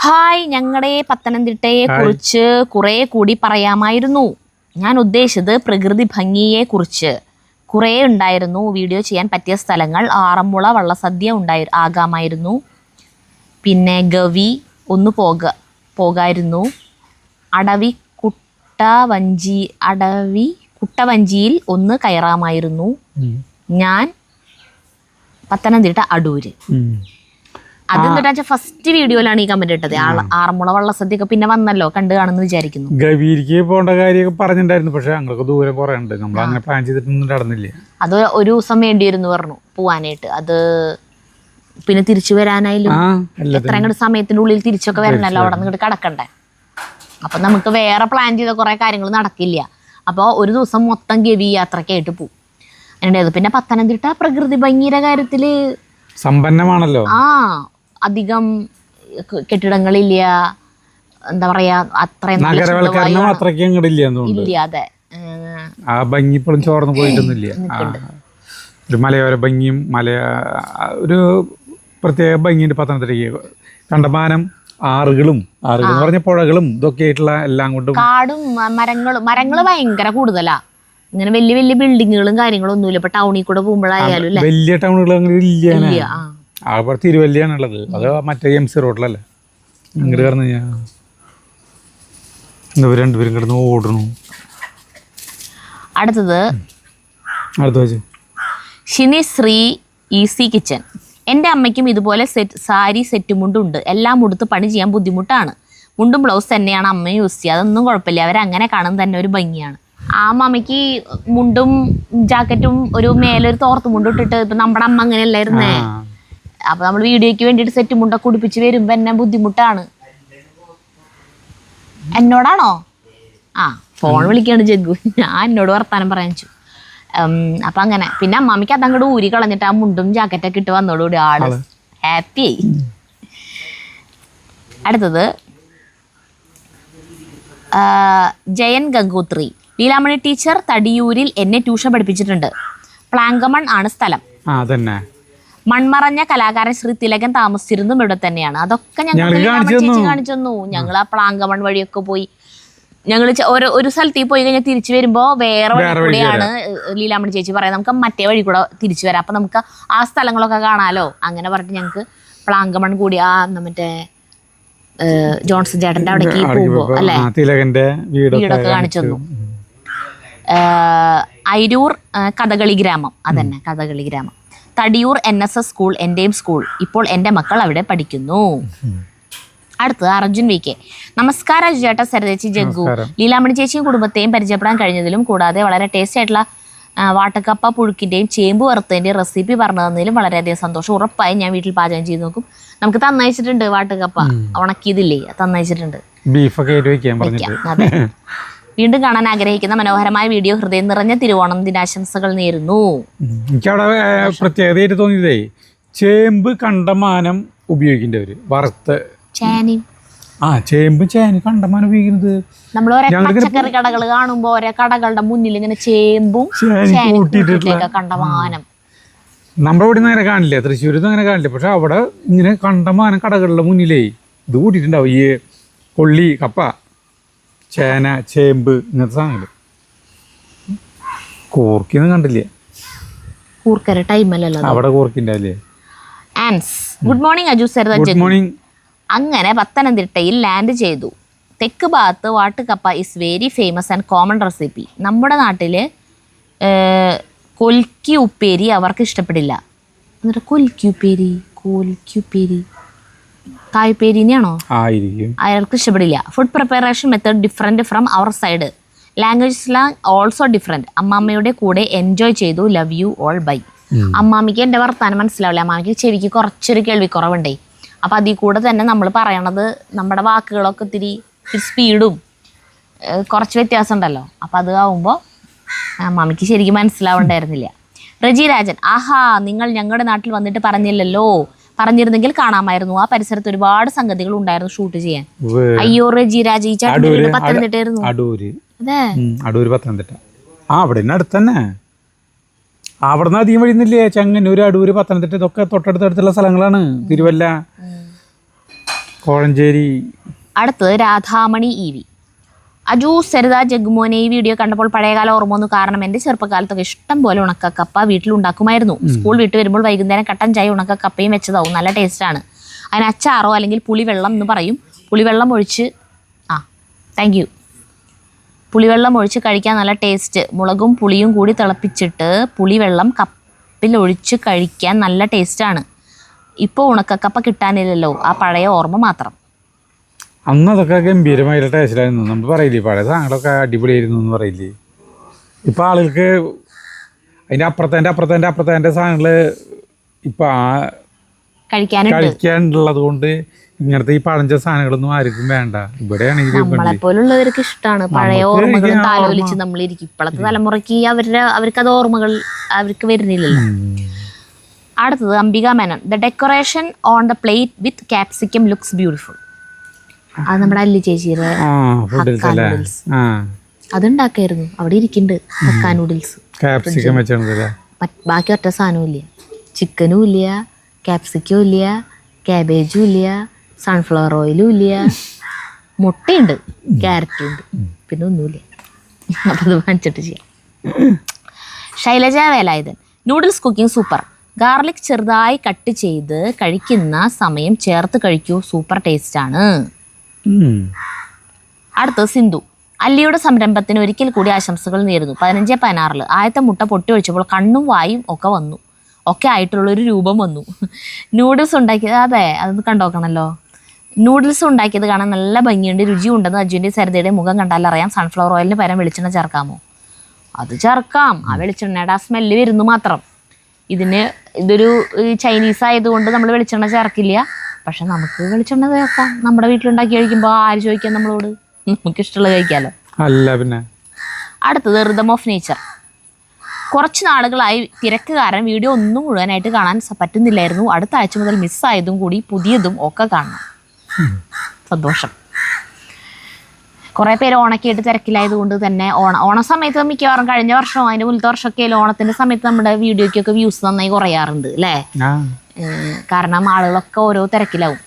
ഹായ്, ഞങ്ങളുടെ പത്തനംതിട്ടയെ കുറിച്ച് കുറേ കൂടി പറയാമായിരുന്നു. ഞാൻ ഉദ്ദേശിച്ചത് പ്രകൃതി ഭംഗിയെക്കുറിച്ച് കുറേ ഉണ്ടായിരുന്നു. വീഡിയോ ചെയ്യാൻ പറ്റിയ സ്ഥലങ്ങൾ ആറന്മുള വള്ളസദ്യ ആകാമായിരുന്നു. പിന്നെ ഗവി ഒന്ന് പോകായിരുന്നു. കുട്ടവഞ്ചിയിൽ ഒന്ന് കയറാമായിരുന്നു. ഞാൻ പത്തനംതിട്ട അടൂര്. അതെന്താ ഫസ്റ്റ് വീഡിയോയിലാണ് ഈ കമന്റ് ഇട്ടത്. ആറന്മുള വള്ളസദ്യയൊക്കെ പിന്നെ വന്നല്ലോ, കണ്ടു കാണുന്നു വിചാരിക്കുന്നു. ഗവിയിലേക്ക് പോകേണ്ട കാര്യമൊക്കെ പറഞ്ഞിട്ടുണ്ടായിരുന്നു, പക്ഷെ ഞങ്ങൾക്ക് ദൂരം കുറെ ഉണ്ട്, നമ്മൾ അങ്ങനെ പ്ലാൻ ചെയ്തിട്ടൊന്നും നടന്നില്ല. അത് ഒരു ദിവസം വേണ്ടിയിരുന്നു പറഞ്ഞു പോവാനായിട്ട്. അത് പിന്നെ തിരിച്ചു വരാനായാലും എത്ര അങ്ങോട്ട് സമയത്തിന്റെ ഉള്ളിൽ തിരിച്ചൊക്കെ വരണല്ലോ, അവിടെ നിന്ന് കിടക്കണ്ടേ. അപ്പൊ നമുക്ക് വേറെ പ്ലാൻ ചെയ്ത കുറെ കാര്യങ്ങൾ നടക്കില്ല. അപ്പോൾ ഒരു ദിവസം മൊത്തം ഗവി യാത്രക്കായിട്ട് പോവും. അതിൻ്റെ പിന്നെ പത്തനംതിട്ട പ്രകൃതി ഭംഗിയുടെ കാര്യത്തില് സമ്പന്നമാണല്ലോ. അധികം കെട്ടിടങ്ങളില്ല, എന്താ പറയാ, അത്രയും നഗരവൽക്കരണം അത്രയ്ക്ക് ഇല്ല. അതെ, ആ ഭംഗി ഇപ്പോഴും ചോർന്ന് പോയിട്ടൊന്നുമില്ല. ഒരു മലയോര ഭംഗിയും ഒരു പ്രത്യേക ഭംഗിയുണ്ട് പത്തനംതിട്ടയ്ക്ക്. കണ്ടമാനം ആറുകളും പറഞ്ഞ പുഴകളും ഇതൊക്കെ ആയിട്ടുള്ള എല്ലാം കൊണ്ടും കാടും മരങ്ങള് ഭയങ്കര കൂടുതലാ. ഇങ്ങനെ വലിയ വലിയ ബിൽഡിങ്ങുകളും കാര്യങ്ങളും ഒന്നുമില്ല. ഇപ്പൊ ടൗണിൽ കൂടെ പോകുമ്പോഴായാലും വലിയ ടൗണുകൾ അങ്ങനെ ഇല്ല. അവിടെ തിരുവല്ലയാണ് ഉള്ളത്. അത് മറ്റേ MC റോഡിലല്ലേ. ഇങ്ങോട്ട് കിടന്നു കഴിഞ്ഞാൽ രണ്ടുപേരും കിടന്ന് ഓടണു. അടുത്ത ഷിനി ശ്രീ ഈസി കിച്ചൻ. എൻ്റെ അമ്മയ്ക്കും ഇതുപോലെ സാരി സെറ്റ് മുണ്ടുണ്ട്. എല്ലാം ഉടുത്ത് പണി ചെയ്യാൻ ബുദ്ധിമുട്ടാണ്. മുണ്ടും ബ്ലൗസ് തന്നെയാണ് അമ്മ യൂസ് ചെയ്യുക. അതൊന്നും കുഴപ്പമില്ല, അവരങ്ങനെ കാണുന്നത് തന്നെ ഒരു ഭംഗിയാണ്. ആ അമ്മയ്ക്ക് മുണ്ടും ജാക്കറ്റും ഒരു മേലൊരു തോർത്ത് മുണ്ടും ഇട്ടിട്ട്, ഇപ്പം നമ്മുടെ അമ്മ അങ്ങനെയല്ലായിരുന്നേ. അപ്പൊ നമ്മൾ വീഡിയോയ്ക്ക് വേണ്ടിയിട്ട് സെറ്റ് മുണ്ടൊക്കെ ഉടുപ്പിച്ച് വരുമ്പോ എന്നെ ബുദ്ധിമുട്ടാണ്. എന്നോടാണോ? ഫോൺ വിളിക്കാണ് ജഗ്ഗു, ഞാൻ എന്നോട് വർത്താനം പറയാൻ വെച്ചു. അപ്പൊ അങ്ങനെ പിന്നെ അമ്മാമ്മയ്ക്ക് അതങ്ങോട്ട് ഊരി കളഞ്ഞിട്ട് ആ മുണ്ടും ജാക്കറ്റൊക്കെ ഇട്ട് വന്നോടുകൂടി ആള് ഹാപ്പി ആയി. അടുത്തത് ജയൻ ഗംഗോത്രി. ലീലാമണി ടീച്ചർ തടിയൂരിൽ എന്നെ ട്യൂഷൻ പഠിപ്പിച്ചിട്ടുണ്ട്. പ്ലാങ്കമൺ ആണ് സ്ഥലം. മൺമറഞ്ഞ കലാകാരൻ ശ്രീ തിലകൻ താമസിച്ചിരുന്നതും ഇവിടെ തന്നെയാണ്. അതൊക്കെ ഞങ്ങൾ കാണിച്ചു തന്നു. ഞങ്ങൾ ആ പ്ലാങ്കമൺ വഴിയൊക്കെ പോയി. ഞങ്ങൾ ഒരു സ്ഥലത്തേക്ക് പോയി കഴിഞ്ഞാൽ തിരിച്ചു വരുമ്പോ വേറെ വഴി കൂടെയാണ് ലീലാമണി ചേച്ചി പറയാം, നമുക്ക് മറ്റേ വഴി കൂടെ തിരിച്ചു വരാം, അപ്പൊ നമുക്ക് ആ സ്ഥലങ്ങളൊക്കെ കാണാലോ. അങ്ങനെ പറഞ്ഞിട്ട് ഞങ്ങക്ക് പ്ലാങ്കമൺ കൂടി ആ മറ്റേ ജോൺസൺ ചേട്ടന്റെ അവിടേക്ക് പോകുമ്പോ അല്ലെ വീടൊക്കെ കാണിച്ചു തന്നു. അയിരൂർ കഥകളി ഗ്രാമം, അതന്നെ കഥകളി ഗ്രാമം. തടിയൂർ NSS സ്കൂൾ എന്റെയും സ്കൂൾ. ഇപ്പോൾ എൻ്റെ മക്കൾ അവിടെ പഠിക്കുന്നു. അടുത്തത് അർജുൻ VK. നമസ്കാരം അജു ചേട്ടാ, സരതേച്ചി, ജഗ്ഗു. ലീലാമണി ചേച്ചിയും കുടുംബത്തെയും പരിചയപ്പെടാൻ കഴിഞ്ഞതിലും കൂടാതെ വളരെ ടേസ്റ്റി ആയിട്ടുള്ള വാട്ടക്കപ്പ പുഴുക്കിന്റെയും ചേമ്പ് വറുത്തതിന്റെയും റെസിപ്പി പറഞ്ഞു തന്നതിലും വളരെയധികം സന്തോഷം. ഉറപ്പായും ഞാൻ വീട്ടിൽ പാചകം ചെയ്ത് നോക്കും. നമുക്ക് തന്നയച്ചിട്ടുണ്ട് വാട്ടക്കപ്പ, ഉണക്കിയതില്ലേ, തന്നയച്ചിട്ടുണ്ട്. അതെ. വീണ്ടും കാണാൻ ആഗ്രഹിക്കുന്ന മനോഹരമായ വീഡിയോ. ഹൃദയം നിറഞ്ഞ തിരുവോണം ദിനാശംസകൾ നേരുന്നു. എനിക്കവിടെ പ്രത്യേകതയായിട്ട് തോന്നിയതേ, ചേമ്പ് കണ്ടമാനം ഉപയോഗിക്കുന്നവര് വറുത്ത് ചേമ്പ് കണ്ടമാനം ഉപയോഗിക്കുന്നത്. നമ്മൾ ഓരോ പച്ചക്കറി കടകൾ കാണുമ്പോ ഓരോ കടകളുടെ മുന്നിൽ ഇങ്ങനെ ചേമ്പും കണ്ടമാനം. നമ്മുടെ ഇവിടെ അങ്ങനെ കാണില്ല, തൃശ്ശൂരിൽ അങ്ങനെ കാണില്ല. പക്ഷെ അവിടെ ഇങ്ങനെ കണ്ടമാനം കടകളുടെ മുന്നിലേ ഇത് കൂട്ടിയിട്ടുണ്ടാവും. ഈ കൊള്ളി, കപ്പ, ചേന, ചേമ്പ്, ഇങ്ങനത്തെ സാധനങ്ങൾ. കോർക്കിയൊന്നും കണ്ടില്ല. കൂർക്കര ടൈമല്ലല്ലോ അവിടെ കോർക്കിൻ്റെ അല്ലേ. Good morning Aju sir. Good morning. അങ്ങനെ പത്തനംതിട്ടയിൽ ലാൻഡ് ചെയ്തു. തെക്ക് ഭാഗത്ത് വാട്ടുകപ്പ is very famous and common recipe. നമ്മുടെ നാട്ടിൽ കൊൽക്കി ഉപ്പേരി അവർക്ക് ഇഷ്ടപ്പെടില്ല. എന്നിട്ട് കൊൽക്യുപ്പേരി കായ്പേരിനെയാണോ? ആയിരിക്കും. അയാൾക്ക് ഇഷ്ടപ്പെടില്ല. Food preparation method different from our side. Language slang also different. അമ്മാമ്മയുടെ കൂടെ എൻജോയ് ചെയ്തു. Love you all bye. അമ്മാമ്മയ്ക്ക് എൻ്റെ വർത്താനം മനസ്സിലാവില്ല. അമ്മാമ്മയ്ക്ക് ചെവിക്ക് കുറച്ചൊരു കേൾവിക്കുറവുണ്ടേ. അപ്പോൾ അതിൽ കൂടെ തന്നെ നമ്മൾ പറയണത് നമ്മുടെ വാക്കുകളൊക്കെ ഇത്തിരി സ്പീഡും കുറച്ച് വ്യത്യാസം ഉണ്ടല്ലോ. അപ്പോൾ അത് ആവുമ്പോൾ അമ്മാമ്മയ്ക്ക് ശരിക്കും മനസ്സിലാവണ്ടായിരുന്നില്ല. റജി രാജൻ, ആഹാ, നിങ്ങൾ ഞങ്ങളുടെ നാട്ടിൽ വന്നിട്ട് പറഞ്ഞില്ലല്ലോ. പറഞ്ഞിരുന്നെങ്കിൽ കാണാമായിരുന്നു. ആ പരിസരത്ത് ഒരുപാട് സംഗതികൾ ഉണ്ടായിരുന്നു ഷൂട്ട് ചെയ്യാൻ. അയ്യോ റജി രാജ, ഈ ചേട്ടൻ പത്തനംതിട്ടയായിരുന്നു. അതെ, അടൂര് പത്തനംതിട്ട. അവിടെ അടുത്ത് തന്നെ. അവിടുന്ന് അധികം വഴിയുന്നില്ലേ? ചെങ്ങന്നൂർ, അടൂര്, പത്തനംതിട്ട ഇതൊക്കെ തൊട്ടടുത്തടുത്തുള്ള സ്ഥലങ്ങളാണ്. തിരുവല്ല, കോഴഞ്ചേരി. അടുത്തത് രാധാമണി EV. അജു, സരിത, ജഗ്മോനെ ഈ വീഡിയോ കണ്ടപ്പോൾ പഴയകാല ഓർമ്മ വന്നു. കാരണം എൻ്റെ ചെറുപ്പകാലത്തൊക്കെ ഇഷ്ടം പോലെ ഉണക്കക്കപ്പ വീട്ടിലുണ്ടാക്കുമായിരുന്നു. സ്കൂൾ വിട്ട് വരുമ്പോൾ വൈകുന്നേരം കട്ടൻ ചായ ഉണക്കക്കപ്പയും വെച്ചതാവും. നല്ല ടേസ്റ്റാണ്. അതിന് അച്ചാറോ അല്ലെങ്കിൽ പുളിവെള്ളം എന്ന് പറയും. പുളിവെള്ളം ഒഴിച്ച് പുളിവെള്ളം ഒഴിച്ച് കഴിക്കാൻ നല്ല ടേസ്റ്റ്. മുളകും പുളിയും കൂടി തിളപ്പിച്ചിട്ട് പുളിവെള്ളം കപ്പിൽ ഒഴിച്ച് കഴിക്കാൻ നല്ല ടേസ്റ്റാണ്. ഇപ്പോൾ ഉണക്കക്കപ്പ കിട്ടാനില്ലല്ലോ. ആ പഴയ ഓർമ്മ മാത്രം. അന്ന് അതൊക്കെ ഗംഭീരമായിട്ട് ടേസ്റ്റിലായിരുന്നു. നമ്മൾ പറയില്ലേ പഴയ സാധനങ്ങളൊക്കെ അടിപൊളിയായിരുന്നു എന്ന് പറയില്ലേ. ഇപ്പോൾ ആളുകൾക്ക് അതിൻ്റെ അപ്പുറത്തെ സാധനങ്ങൾ ഇപ്പം കഴിക്കാനുള്ളത് കൊണ്ട് ഇങ്ങനത്തെ ഈ പഴഞ്ച സാധനങ്ങളൊന്നും ആർക്കും വേണ്ട. ഇവിടെയാണെങ്കിൽ നമ്മളെപ്പോലുള്ളവർക്ക് ഇഷ്ടമാണ് പഴയ ഓർമ്മകൾ ആലോചിച്ച് നമ്മളിരിക്കും. ഇപ്പോഴത്തെ തലമുറയ്ക്ക് അവർക്കത് ഓർമ്മകൾ അവർക്ക് വരുന്നില്ലല്ലോ. അടുത്തത് Ambika Menon. The decoration on the plate with capsicum looks beautiful. അത് നമ്മുടെ അല്ലി ചേച്ചിയുടെ നൂഡിൽസ്. അതുണ്ടാക്കായിരുന്നു. അവിടെ ഇരിക്കുന്നുണ്ട് ഹക്ക നൂഡിൽസ്. ബാക്കി ഒറ്റ സാധനവും ഇല്ല. ചിക്കനും ഇല്ല, ക്യാപ്സിക്കും ഇല്ല, ക്യാബേജും ഇല്ല, സൺഫ്ലവർ ഓയിലും ഇല്ല. മുട്ടയുണ്ട്, ക്യാരറ്റും ഉണ്ട്, പിന്നെ ഒന്നുമില്ല. അപ്പം അത് വാങ്ങിച്ചിട്ട് ചെയ്യാം. Shailaja Velayudhan. Noodles cooking super. Garlic ചെറുതായി കട്ട് ചെയ്ത് കഴിക്കുന്ന സമയം ചേർത്ത് കഴിക്കൂ. സൂപ്പർ ടേസ്റ്റാണ്. അടുത്തത് സിന്ധു. അല്ലിയുടെ സംരംഭത്തിന് ഒരിക്കൽ കൂടി ആശംസകൾ നേരുന്നു. 15/16 ആദ്യത്തെ മുട്ട പൊട്ടി ഒഴിച്ചപ്പോൾ കണ്ണും വായും ഒക്കെ വന്നു. ഒക്കെ ആയിട്ടുള്ളൊരു രൂപം വന്നു. നൂഡിൽസ് ഉണ്ടാക്കിയത്, അതെ, അതൊന്ന് കണ്ടോക്കണമല്ലോ. നൂഡിൽസ് ഉണ്ടാക്കിയത് കാണാൻ നല്ല ഭംഗിയുണ്ട്, രുചിയുണ്ടെന്ന് അജുവിൻ്റെയും സരിതയുടെ മുഖം കണ്ടാൽ അറിയാം. സൺഫ്ലവർ ഓയിലിന് പകരം വെളിച്ചെണ്ണ ചേർക്കാമോ? അത് ചേർക്കാം. ആ വെളിച്ചെണ്ണയുടെ ആ സ്മെല്ല് വരുന്നു മാത്രം. ഇതൊരു ചൈനീസ് ആയതുകൊണ്ട് നമ്മൾ വെളിച്ചെണ്ണ ചേർക്കില്ല. പക്ഷെ നമുക്ക് വെളിച്ചെണ്ണ ചേർക്കാം. നമ്മുടെ വീട്ടിലുണ്ടാക്കി കഴിക്കുമ്പോൾ ആര് ചോദിക്കാം നമ്മളോട്? നമുക്ക് ഇഷ്ടമുള്ളത് കഴിക്കാമല്ലോ. അല്ല പിന്നെ. അടുത്തത് റിതം ഓഫ് നേച്ചർ. കുറച്ച് നാളുകളായി തിരക്ക് കാരണം വീഡിയോ ഒന്നും മുഴുവനായിട്ട് കാണാൻ പറ്റുന്നില്ലായിരുന്നു. അടുത്ത ആഴ്ച മുതൽ മിസ്സായതും കൂടി പുതിയതും ഒക്കെ കാണണം. സന്തോഷം. കുറേ പേര് ഓണക്കായിട്ട് തിരക്കിലായതുകൊണ്ട് തന്നെ ഓണ സമയത്ത് മിക്കവാറും കഴിഞ്ഞ വർഷവും അതിൻ്റെ മുന്നത്തെ വർഷമൊക്കെ ഓണത്തിൻ്റെ സമയത്ത് നമ്മുടെ വീഡിയോയ്ക്കൊക്കെ വ്യൂസ് നന്നായി കുറയാറുണ്ട് അല്ലേ? കാരണം ആളുകളൊക്കെ ഓരോ തിരക്കിലാവും.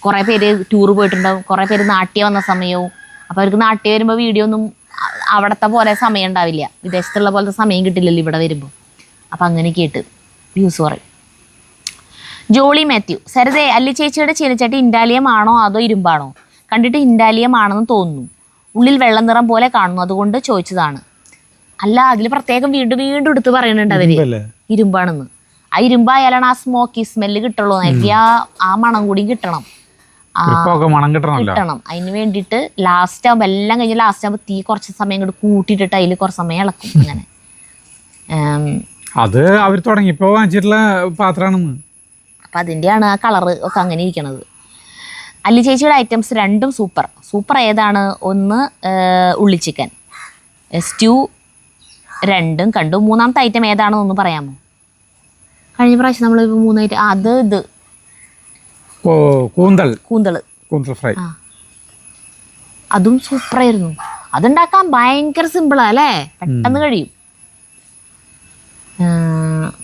കുറേ പേര് ടൂർ പോയിട്ടുണ്ടാവും, കുറേ പേര് നാട്ടിൽ വന്ന സമയവും. അപ്പോൾ അവർക്ക് നാട്ടിൽ വരുമ്പോൾ വീഡിയോ ഒന്നും അവിടുത്തെ പോലെ സമയം ഉണ്ടാവില്ല. വിദേശത്തുള്ള പോലത്തെ സമയം കിട്ടില്ലല്ലോ ഇവിടെ വരുമ്പോൾ. അപ്പം അങ്ങനെയൊക്കെ ആയിട്ട് വ്യൂസ് കുറയും. ജോളി മാത്യു. സരിതേ, അല്ലി ചേച്ചിയുടെ ചീനച്ചട്ടി ഇൻഡാലിയം ആണോ അതോ ഇരുമ്പാണോ? കണ്ടിട്ട് ഇൻഡാലിയം ആണെന്ന് തോന്നുന്നു. ഉള്ളിൽ വെള്ള നിറം പോലെ കാണുന്നു, അതുകൊണ്ട് ചോദിച്ചതാണ്. അല്ല, അതിൽ പ്രത്യേകം വീണ്ടും എടുത്ത് പറയുന്നുണ്ട് അവര് ഇരുമ്പാണെന്ന്. ആ ഇരുമ്പായാലാണ് ആ സ്മോക്കി സ്മെല്ല് കിട്ടുള്ളൂ. എനിക്ക് ആ മണം കൂടി കിട്ടണം. അതിന് വേണ്ടിയിട്ട് ലാസ്റ്റ് ആകുമ്പോൾ എല്ലാം കഴിഞ്ഞ് ലാസ്റ്റ് ആകുമ്പോൾ തീ കുറച്ച് സമയം ഇങ്ങോട്ട് കൂട്ടിയിട്ടിട്ട് അതിൽ കുറച്ച് സമയം ഇളക്കും. അങ്ങനെ അത് അവർ തുടങ്ങിയപ്പോ വാങ്ങിച്ചിട്ടുള്ള പാത്രമാണെന്ന്. അപ്പം അതിൻ്റെയാണ് ആ കളറ് ഒക്കെ അങ്ങനെ ഇരിക്കണത്. അല്ലി ചേച്ചിയുടെ ഐറ്റംസ് രണ്ടും സൂപ്പർ ഏതാണ്? ഒന്ന് ഉള്ളി ചിക്കൻ സ്റ്റ്യൂ, രണ്ടും കണ്ടു. മൂന്നാമത്തെ ഐറ്റം ഏതാണെന്നൊന്ന് പറയാമോ? കഴിഞ്ഞ പ്രാവശ്യം നമ്മൾ 3 ഐറ്റം. ഇത് കൂന്തൾ ഫ്രൈ. അതും സൂപ്പറായിരുന്നു. അതുണ്ടാക്കാൻ ഭയങ്കര സിമ്പിളാ അല്ലേ? പെട്ടെന്ന് കഴിയും.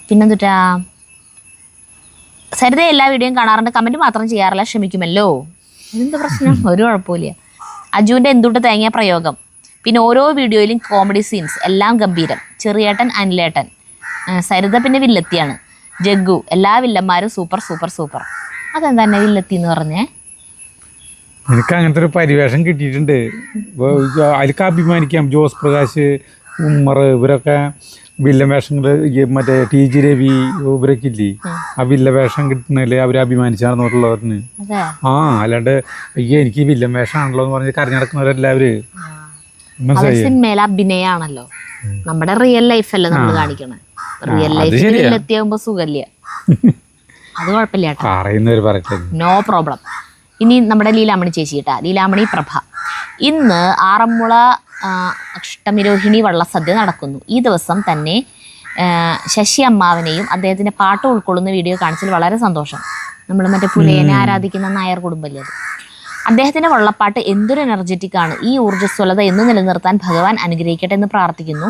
പിന്നെന്തുട്ടാ, സരിത എല്ലാ വീഡിയോയും കാണാറുണ്ട്, കമൻറ്റ് മാത്രം ചെയ്യാറില്ല, ക്ഷമിക്കുമല്ലോ. എന്ത് പ്രശ്നം? ഒരു കുഴപ്പമില്ല. അജുവിൻ്റെ എന്തുട്ട് തേങ്ങിയ പ്രയോഗം, പിന്നെ ഓരോ വീഡിയോയിലും കോമഡി സീൻസ് എല്ലാം ഗംഭീരം. ചെറിയേട്ടൻ, അനിലേട്ടൻ, സരിത പിന്നെ വില്ലത്തിയാണ്. ജഗ്ഗു, എല്ലാ വില്ലന്മാരും സൂപ്പർ. അതെന്താ വില്ലത്തി എന്ന് പറഞ്ഞേ? എനിക്ക് അങ്ങനത്തെ ഒരു പരിവേഷം കിട്ടിയിട്ടുണ്ട്. അതിലേക്ക് അഭിമാനിക്കാം. ജോസ് പ്രകാശ്, ഉമ്മർ, ഇവരൊക്കെ വില്ലൻ വേഷങ്ങള് മറ്റേ TG രവി ഇവരൊക്കെ ഇല്ലേ, ആ വില്ലൻ വേഷം കിട്ടുന്നതില് അവര് അഭിമാനിച്ചാർന്നോട്ടുള്ളവരിന്. ആ അല്ലാണ്ട് അയ്യോ എനിക്ക് ഈ വില്ലൻ വേഷമാണല്ലോ എന്ന് പറഞ്ഞ് കരഞ്ഞടക്കുന്നവരല്ലാവര്. സിനിമയിലെ അഭിനയാണല്ലോ, നമ്മുടെ റിയൽ ലൈഫല്ലേ നമ്മൾ കാണിക്കണേ. റിയൽ ലൈഫിൽ എത്തിയാകുമ്പോ സുഖല്ല, അത് കുഴപ്പമില്ല കേട്ടോ, പറയുന്നവര് പറയട്ടെ, നോ പ്രോബ്ലം. ഇനി നമ്മുടെ ലീലാമണി ചേച്ചി കേട്ടാ, ലീലാമണി പ്രഭ. ഇന്ന് ആറന്മുള അഷ്ടമിരോഹിണി വള്ളസദ്യ നടക്കുന്നു. ഈ ദിവസം തന്നെ ശശി അമ്മാവനെയും അദ്ദേഹത്തിന്റെ പാട്ട് ഉൾക്കൊള്ളുന്ന വീഡിയോ കാണിച്ചതിൽ വളരെ സന്തോഷം. നമ്മൾ മറ്റേ പുലയനെ ആരാധിക്കുന്ന നായർ കുടുംബല്ലേ അത്. അദ്ദേഹത്തിന്റെ വള്ളപ്പാട്ട് എന്തൊരു എനർജറ്റിക് ആണ്. ഈ ഊർജ്ജസ്വലത എന്ന് നിലനിർത്താൻ ഭഗവാൻ അനുഗ്രഹിക്കട്ടെ എന്ന് പ്രാർത്ഥിക്കുന്നു.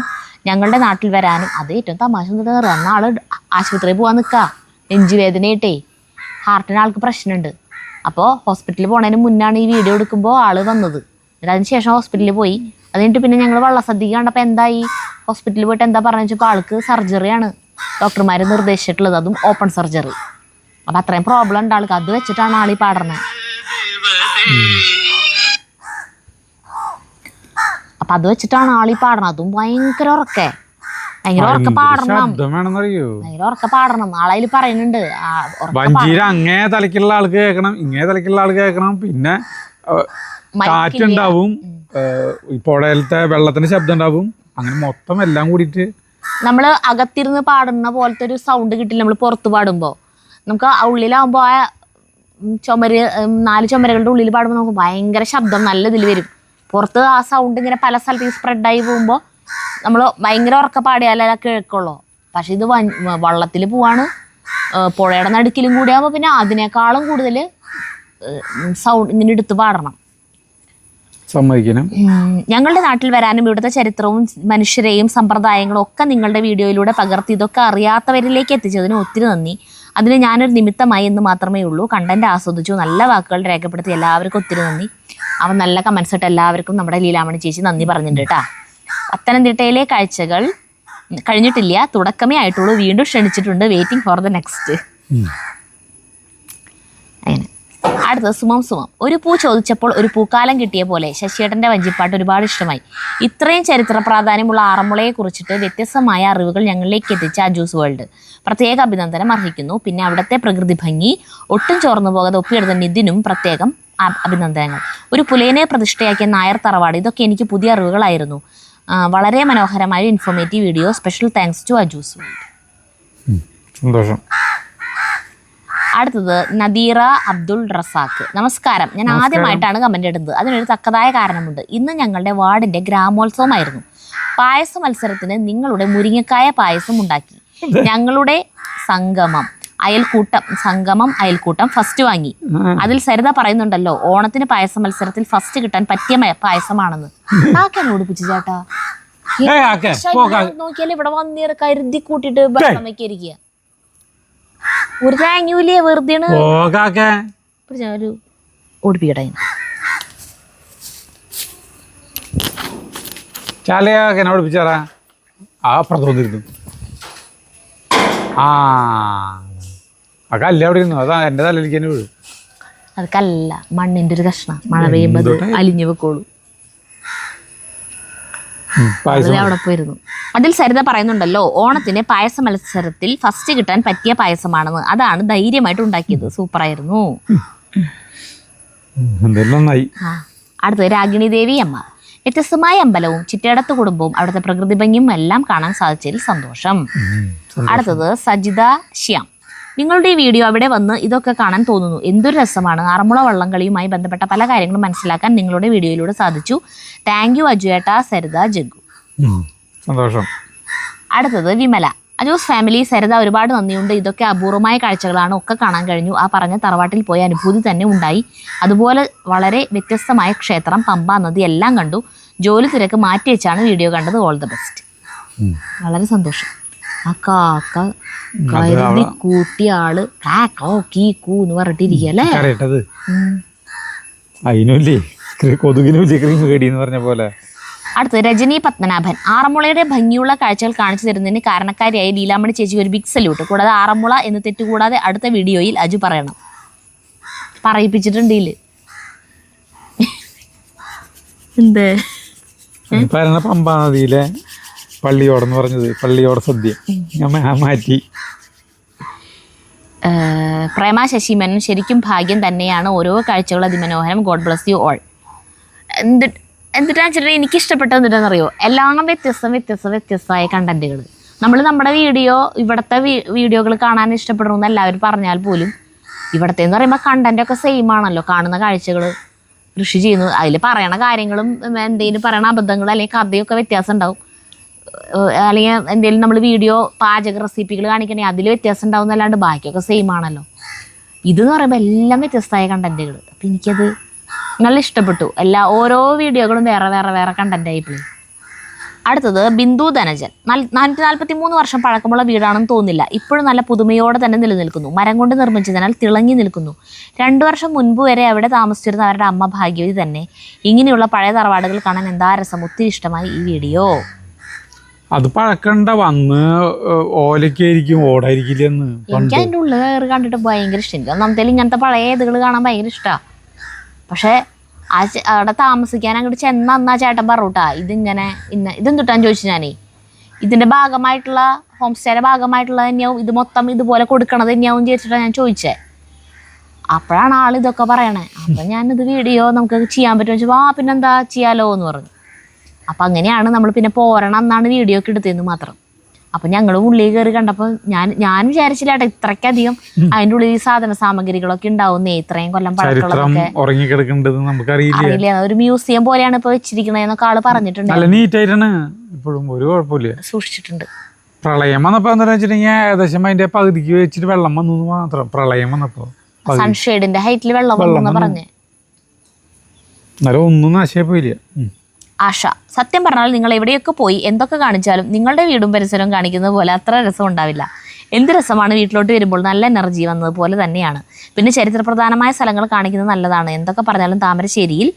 ഞങ്ങളുടെ നാട്ടിൽ വരാനും. അത് ഏറ്റവും തമാശ അന്ന് ആള് ആശുപത്രിയിൽ പോകാൻ നിൽക്കുക, നെഞ്ചുവേദനയായിട്ടേ, ഹാർട്ടിന് ആൾക്ക് പ്രശ്നമുണ്ട്. അപ്പോൾ ഹോസ്പിറ്റലിൽ പോണതിന് മുന്നാണ് ഈ വീഡിയോ എടുക്കുമ്പോൾ ആള് വന്നത്. എന്നിട്ട് അതിന് ശേഷം ഹോസ്പിറ്റലിൽ പോയി. അത് കഴിഞ്ഞിട്ട് പിന്നെ ഞങ്ങൾ വള്ളസദ്യ കണ്ടപ്പോൾ എന്തായി, ഹോസ്പിറ്റലിൽ പോയിട്ട് എന്താ പറഞ്ഞു വെച്ചപ്പോൾ ആൾക്ക് സർജറിയാണ് ഡോക്ടർമാർ നിർദ്ദേശിച്ചിട്ടുള്ളത്, അതും ഓപ്പൺ സർജറി. അപ്പം അത്രയും പ്രോബ്ലം ഉണ്ട് ആൾക്ക്. അത് വെച്ചിട്ടാണ് ആളീ പാടുന്നത്. അപ്പം അത് വെച്ചിട്ടാണ് ആളീ പാടണം. അതും ഭയങ്കര ഉറക്കെ, ഭയങ്കര ഉറക്കെ പാടണം, ഭയങ്കര ഉറക്കെ പാടണം. ആളതിൽ പറയുന്നുണ്ട് അങ്ങേ തലക്കുള്ള ആൾക്ക് കേൾക്കണം, ഇങ്ങേ തലക്കുള്ള ആൾക്ക് കേൾക്കണം, പിന്നെ കാറ്റുണ്ടാവും, പുഴയിലത്തെ വെള്ളത്തിന്റെ ശബ്ദം ഉണ്ടാവും, അങ്ങനെ മൊത്തം എല്ലാം കൂടിയിട്ട് നമ്മള് അകത്തിരുന്ന് പാടുന്ന പോലത്തെ ഒരു സൗണ്ട് കിട്ടില്ല. നമ്മൾ പുറത്ത് പാടുമ്പോ നമുക്ക് ഉള്ളിലാവുമ്പോ ആ ചുമര് 4 ചുമരുകളുടെ ഉള്ളിൽ പാടുമ്പോൾ നമുക്ക് ഭയങ്കര ശബ്ദം നല്ല ഇതിൽ വരും. പുറത്ത് ആ സൗണ്ട് ഇങ്ങനെ പല സ്ഥലത്തേക്ക് സ്പ്രെഡായി പോകുമ്പോൾ നമ്മൾ ഭയങ്കര ഉറക്ക പാടിയാലേ കേൾക്കുള്ളൂ. പക്ഷെ ഇത് വള്ളത്തിൽ പോവാണ്, പുഴയുടെ നടുക്കിലും കൂടി ആകുമ്പോൾ പിന്നെ അതിനേക്കാളും കൂടുതൽ സൗണ്ട് ഇങ്ങനെ എടുത്ത് പാടണം. സമ്മതിക്കണം. ഞങ്ങളുടെ നാട്ടിൽ വരാനും ഇവിടുത്തെ ചരിത്രവും മനുഷ്യരെയും സമ്പ്രദായങ്ങളും ഒക്കെ നിങ്ങളുടെ വീഡിയോയിലൂടെ പകർത്തി ഇതൊക്കെ അറിയാത്തവരിലേക്ക് എത്തിച്ചതിന് ഒത്തിരി നന്ദി. അതിന് ഞാനൊരു നിമിത്തമായി എന്ന് മാത്രമേ ഉള്ളൂ. കണ്ടന്റ് ആസ്വദിച്ചു, നല്ല വാക്കുകൾ രേഖപ്പെടുത്തി എല്ലാവർക്കും ഒത്തിരി നന്ദി. അവൻ നല്ല കമൻസ് ഇട്ട് എല്ലാവർക്കും നമ്മുടെ ലീലാമണി ചേച്ചി നന്ദി പറഞ്ഞിട്ടുണ്ട് കേട്ടാ. പത്തനംതിട്ടയിലെ കാഴ്ചകൾ കഴിഞ്ഞിട്ടില്ല, തുടക്കമേ ആയിട്ടുള്ളൂ, വീണ്ടും ക്ഷണിച്ചിട്ടുണ്ട്, വെയിറ്റിംഗ് ഫോർ ദ നെക്സ്റ്റ്. അങ്ങനെ അടുത്തത് സുമം. ഒരു പൂ ചോദിച്ചപ്പോൾ ഒരു പൂക്കാലം കിട്ടിയ പോലെ ശശിയേട്ടൻ്റെ വഞ്ചിപ്പാട്ട് ഒരുപാട് ഇഷ്ടമായി. ഇത്രയും ചരിത്ര പ്രാധാന്യമുള്ള ആറന്മുളയെ കുറിച്ചിട്ട് വ്യത്യസ്തമായ അറിവുകൾ ഞങ്ങളിലേക്ക് എത്തിച്ച അജൂസ് വേൾഡ് പ്രത്യേക അഭിനന്ദനം അർഹിക്കുന്നു. പിന്നെ അവിടുത്തെ പ്രകൃതി ഭംഗി ഒട്ടും ചോർന്നു പോകാതെ ഒപ്പിയെടുത്ത നിതിനും പ്രത്യേകം അഭിനന്ദനങ്ങൾ. ഒരു പുലയനെ പ്രതിഷ്ഠയാക്കിയ നായർ തറവാട്, ഇതൊക്കെ എനിക്ക് പുതിയ അറിവുകളായിരുന്നു. വളരെ മനോഹരമായ informative video. Special thanks to Aju's world. സന്തോഷം. അടുത്തത് നദീറ അബ്ദുൾ റസാഖ്. നമസ്കാരം. ഞാൻ ആദ്യമായിട്ടാണ് കമന്റ് ഇടുന്നത്. അതിനൊരു തക്കതായ കാരണമുണ്ട്. ഇന്ന് ഞങ്ങളുടെ വാർഡിന്റെ ഗ്രാമോത്സവമായിരുന്നു. പായസ മത്സരത്തിന് നിങ്ങളുടെ മുരിങ്ങക്കായ പായസം ഉണ്ടാക്കി. ഞങ്ങളുടെ സംഗമം അയൽക്കൂട്ടം ഫസ്റ്റ് വാങ്ങി. അതിൽ സരിത പറയുന്നുണ്ടല്ലോ, ഓണത്തിന് പായസ മത്സരത്തിൽ ഫസ്റ്റ് കിട്ടാൻ പറ്റിയ പായസമാണെന്ന്. ഓടിപ്പിച്ചു ചേട്ടാ. നോക്കിയാൽ ഇവിടെ വന്നേർ കരുതി കൂട്ടിട്ട് ഭക്ഷണം വെക്കിരിക്കുക. ഒരു താങ്ങൂലേ, വെറുതെ ഒരു ഓടിപ്പിക്കട്ടെ. ഓടിപ്പിച്ചാറാ ആ പ്രതോന്നിരുന്നു. ആ കല്ല് അവിടെ ഇരുന്നു, അതാ എന്റെ തലയിലേക്ക് തന്നെ വീഴും. അത് കല്ല, മണ്ണിന്റെ ഒരു കഷ്ണം, മഴ പെയ്യുമ്പോ അലിഞ്ഞു വെക്കോളൂ. അവിടെ പോയിരുന്നു. അതിൽ സരിത പറയുന്നുണ്ടല്ലോ, ഓണത്തിന് പായസ മത്സരത്തിൽ ഫസ്റ്റ് കിട്ടാൻ പറ്റിയ പായസമാണെന്ന്. അതാണ് ധൈര്യമായിട്ട് ഉണ്ടാക്കിയത്. സൂപ്പറായിരുന്നു. അടുത്തത് രാഗിണി ദേവി അമ്മ. വ്യത്യസ്തമായ അമ്പലവും ചിറ്റേടത്ത് കുടുംബവും അവിടുത്തെ പ്രകൃതി ഭംഗിയും എല്ലാം കാണാൻ സാധിച്ചതിൽ സന്തോഷം. അടുത്തത് സജിത ശ്യാം. നിങ്ങളുടെ ഈ വീഡിയോ അവിടെ വന്ന് ഇതൊക്കെ കാണാൻ തോന്നുന്നു. എന്തൊരു രസമാണ്. ആറന്മുള വള്ളംകളിയുമായി ബന്ധപ്പെട്ട പല കാര്യങ്ങളും മനസ്സിലാക്കാൻ നിങ്ങളുടെ വീഡിയോയിലൂടെ സാധിച്ചു. താങ്ക് യു അജുയേട്ട, സരിത, ജഗ്ഗു. സന്തോഷം. അടുത്തത് വിമല. അജൂസ് ഫാമിലി, സരിത, ഒരുപാട് നന്ദിയുണ്ട്. ഇതൊക്കെ അപൂർവമായ കാഴ്ചകളാണ്, ഒക്കെ കാണാൻ കഴിഞ്ഞു. ആ പറഞ്ഞ തറവാട്ടിൽ പോയ അനുഭൂതി തന്നെ ഉണ്ടായി. അതുപോലെ വളരെ വ്യത്യസ്തമായ ക്ഷേത്രം, പമ്പ, നദി എല്ലാം കണ്ടു. ജോലി തിരക്ക് മാറ്റി വെച്ചാണ് വീഡിയോ കണ്ടത്. All the best. വളരെ സന്തോഷം. ആ കാക്ക കരുതി കൂട്ടിയ ആള് എന്ന് പറഞ്ഞിട്ടിരിക്കല്ലേ. അടുത്ത് രജനി പത്മനാഭൻ. ആറന്മുളയുടെ ഭംഗിയുള്ള കാഴ്ചകൾ കാണിച്ചു തരുന്നതിന് കാരണക്കാരിയായി ലീലാമണി ചേച്ചിക്ക് ഒരു ബിഗ് സല്യൂട്ട്. കൂടാതെ ആറന്മുള എന്ന് തെറ്റുകൂടാതെ അടുത്ത വീഡിയോയിൽ അജു പറയണം. പറയിപ്പിച്ചിട്ടുണ്ട്. പമ്പാ നദിയിലെ പള്ളിയോടെന്ന് പറഞ്ഞത് പള്ളിയോടെ സദ്യ ഞാൻ മാറ്റി. പ്രേമ ശശിമേനോൻ ശരിക്കും ഭാഗ്യം തന്നെയാണ്. ഓരോ കാഴ്ചകളും അതിമനോഹരം. God bless you all. എന്നിട്ടാന്ന് വെച്ചിട്ടുണ്ടെങ്കിൽ എനിക്ക് ഇഷ്ടപ്പെട്ടത് എന്നിട്ടെന്നറിയോ, എല്ലാം വ്യത്യസ്തമായ കണ്ടന്റുകൾ. നമ്മൾ നമ്മുടെ ഇവിടുത്തെ വീഡിയോകൾ കാണാൻ ഇഷ്ടപ്പെടണമെന്ന് എല്ലാവരും പറഞ്ഞാൽ പോലും ഇവിടുത്തെ എന്ന് പറയുമ്പോൾ കണ്ടന്റൊക്കെ സെയിം ആണല്ലോ. കാണുന്ന കാഴ്ചകൾ, കൃഷി ചെയ്യുന്നു, അതിൽ പറയണ കാര്യങ്ങളും എന്തെങ്കിലും പറയണ അബദ്ധങ്ങൾ അല്ലെങ്കിൽ കഥയൊക്കെ വ്യത്യാസം ഉണ്ടാവും. അല്ലെങ്കിൽ എന്തെങ്കിലും നമ്മൾ പാചക റെസിപ്പികൾ കാണിക്കണമെങ്കിൽ അതിൽ വ്യത്യാസം ഉണ്ടാവും എന്നല്ലാണ്ട് ബാക്കിയൊക്കെ സെയിം ആണല്ലോ. ഇതെന്ന് പറയുമ്പോൾ എല്ലാം വ്യത്യസ്തമായ കണ്ടന്റുകൾ. അപ്പം എനിക്കത് നല്ല ഇഷ്ടപ്പെട്ടു. ഓരോ വീഡിയോകളും വേറെ കണ്ടന്റായിപ്പോയി. അടുത്തത് ബിന്ദു ധനജൻ. 443 വർഷം പഴക്കമുള്ള വീടാണെന്ന് തോന്നില്ല. ഇപ്പോഴും നല്ല പുതുമയോടെ തന്നെ നിലനിൽക്കുന്നു. മരം കൊണ്ട് നിർമ്മിച്ചതിനാൽ തിളങ്ങി നിൽക്കുന്നു. 2 വർഷം മുൻപ് വരെ അവിടെ താമസിച്ചിരുന്ന അവരുടെ അമ്മ ഭാഗ്യവതി തന്നെ. ഇങ്ങനെയുള്ള പഴയ തറവാടുകൾ കാണാൻ എന്താ രസം. ഒത്തിരി ഇഷ്ടമായി ഈ വീഡിയോ. അത് പഴക്കണ്ട, വന്ന് ഓലക്കായിരിക്കും, ഓടായിരിക്കില്ലെന്ന്. എനിക്ക് അതിൻ്റെ ഉള്ളിൽ കയറി കണ്ടിട്ട് ഭയങ്കര ഇഷ്ടം. എനിക്ക് ഒന്നാമത്തേലും ഇങ്ങനത്തെ പഴയ ഇതുകൾ കാണാൻ ഭയങ്കര ഇഷ്ടമാണ്. പക്ഷേ അവിടെ താമസിക്കാൻ അങ്ങോട്ട് ചെന്നാ ചേട്ടൻ പറൂട്ടാ ഇതിങ്ങനെ ഇതെന്തുട്ടാന്ന് ചോദിച്ചു ഞാനേ. ഇതിൻ്റെ ഭാഗമായിട്ടുള്ള ഹോം സ്റ്റേയുടെ ഭാഗമായിട്ടുള്ള തന്നെയാവും ഇത് മൊത്തം ഇതുപോലെ കൊടുക്കണത് തന്നെയാവും ചോദിച്ചിട്ടാണ് ഞാൻ ചോദിച്ചേ. അപ്പോഴാണ് ആൾ ഇതൊക്കെ പറയണേ. അപ്പം ഞാനിത് വീഡിയോ നമുക്ക് ചെയ്യാൻ പറ്റുമെന്ന് ചോദിച്ചപ്പോൾ പിന്നെന്താ ചെയ്യാലോ എന്ന് പറഞ്ഞു. അപ്പം അങ്ങനെയാണ് നമ്മൾ പിന്നെ പോരണം എന്നാണ് വീഡിയോ ഒക്കെ എടുത്തതെന്ന് മാത്രം. അപ്പം ഞങ്ങൾ ഉള്ളിൽ കയറി കണ്ടപ്പോൾ ഞാൻ വിചാരിച്ചില്ല കേട്ടോ ഇത്രയ്ക്കധികം അതിൻ്റെ ഉള്ളിൽ ഈ സാധന സാമഗ്രികളൊക്കെ ഉണ്ടാവുന്നേ. ഇത്രയും കൊല്ലം പഴക്കമുള്ളതൊക്കെ അറിയില്ല. ഒരു മ്യൂസിയം പോലെയാണ് ഇപ്പൊ വെച്ചിരിക്കണേന്നൊക്കെ ആള് പറഞ്ഞിട്ടുണ്ട്. സൂക്ഷിച്ചിട്ടുണ്ട്. പ്രളയം വന്നപ്പോ എന്താ വെച്ചിട്ടുണ്ടെങ്കിൽ ഏകദേശം അതിന്റെ പകുതിക്ക് വെച്ചിട്ട് വെള്ളം വന്നു മാത്രം. പ്രളയം വന്നപ്പോ സൺഷെയ്ഡിന്റെ ഹൈറ്റിൽ വെള്ളം വന്നു പറഞ്ഞേ. ഒന്നും നാശമായി പോയില്ല. ആശ, സത്യം പറഞ്ഞാൽ നിങ്ങൾ എവിടെയൊക്കെ പോയി എന്തൊക്കെ കാണിച്ചാലും നിങ്ങളുടെ വീടും പരിസരവും കാണിക്കുന്നത് പോലെ അത്ര രസം ഉണ്ടാവില്ല. എന്ത് രസമാണ് വീട്ടിലോട്ട് വരുമ്പോൾ നല്ല എനർജി വന്നതുപോലെ തന്നെയാണ്. പിന്നെ ചരിത്രപ്രധാനമായ സ്ഥലങ്ങൾ കാണിക്കുന്നത് നല്ലതാണ്. എന്തൊക്കെ പറഞ്ഞാലും താമരശ്ശേരിയിൽ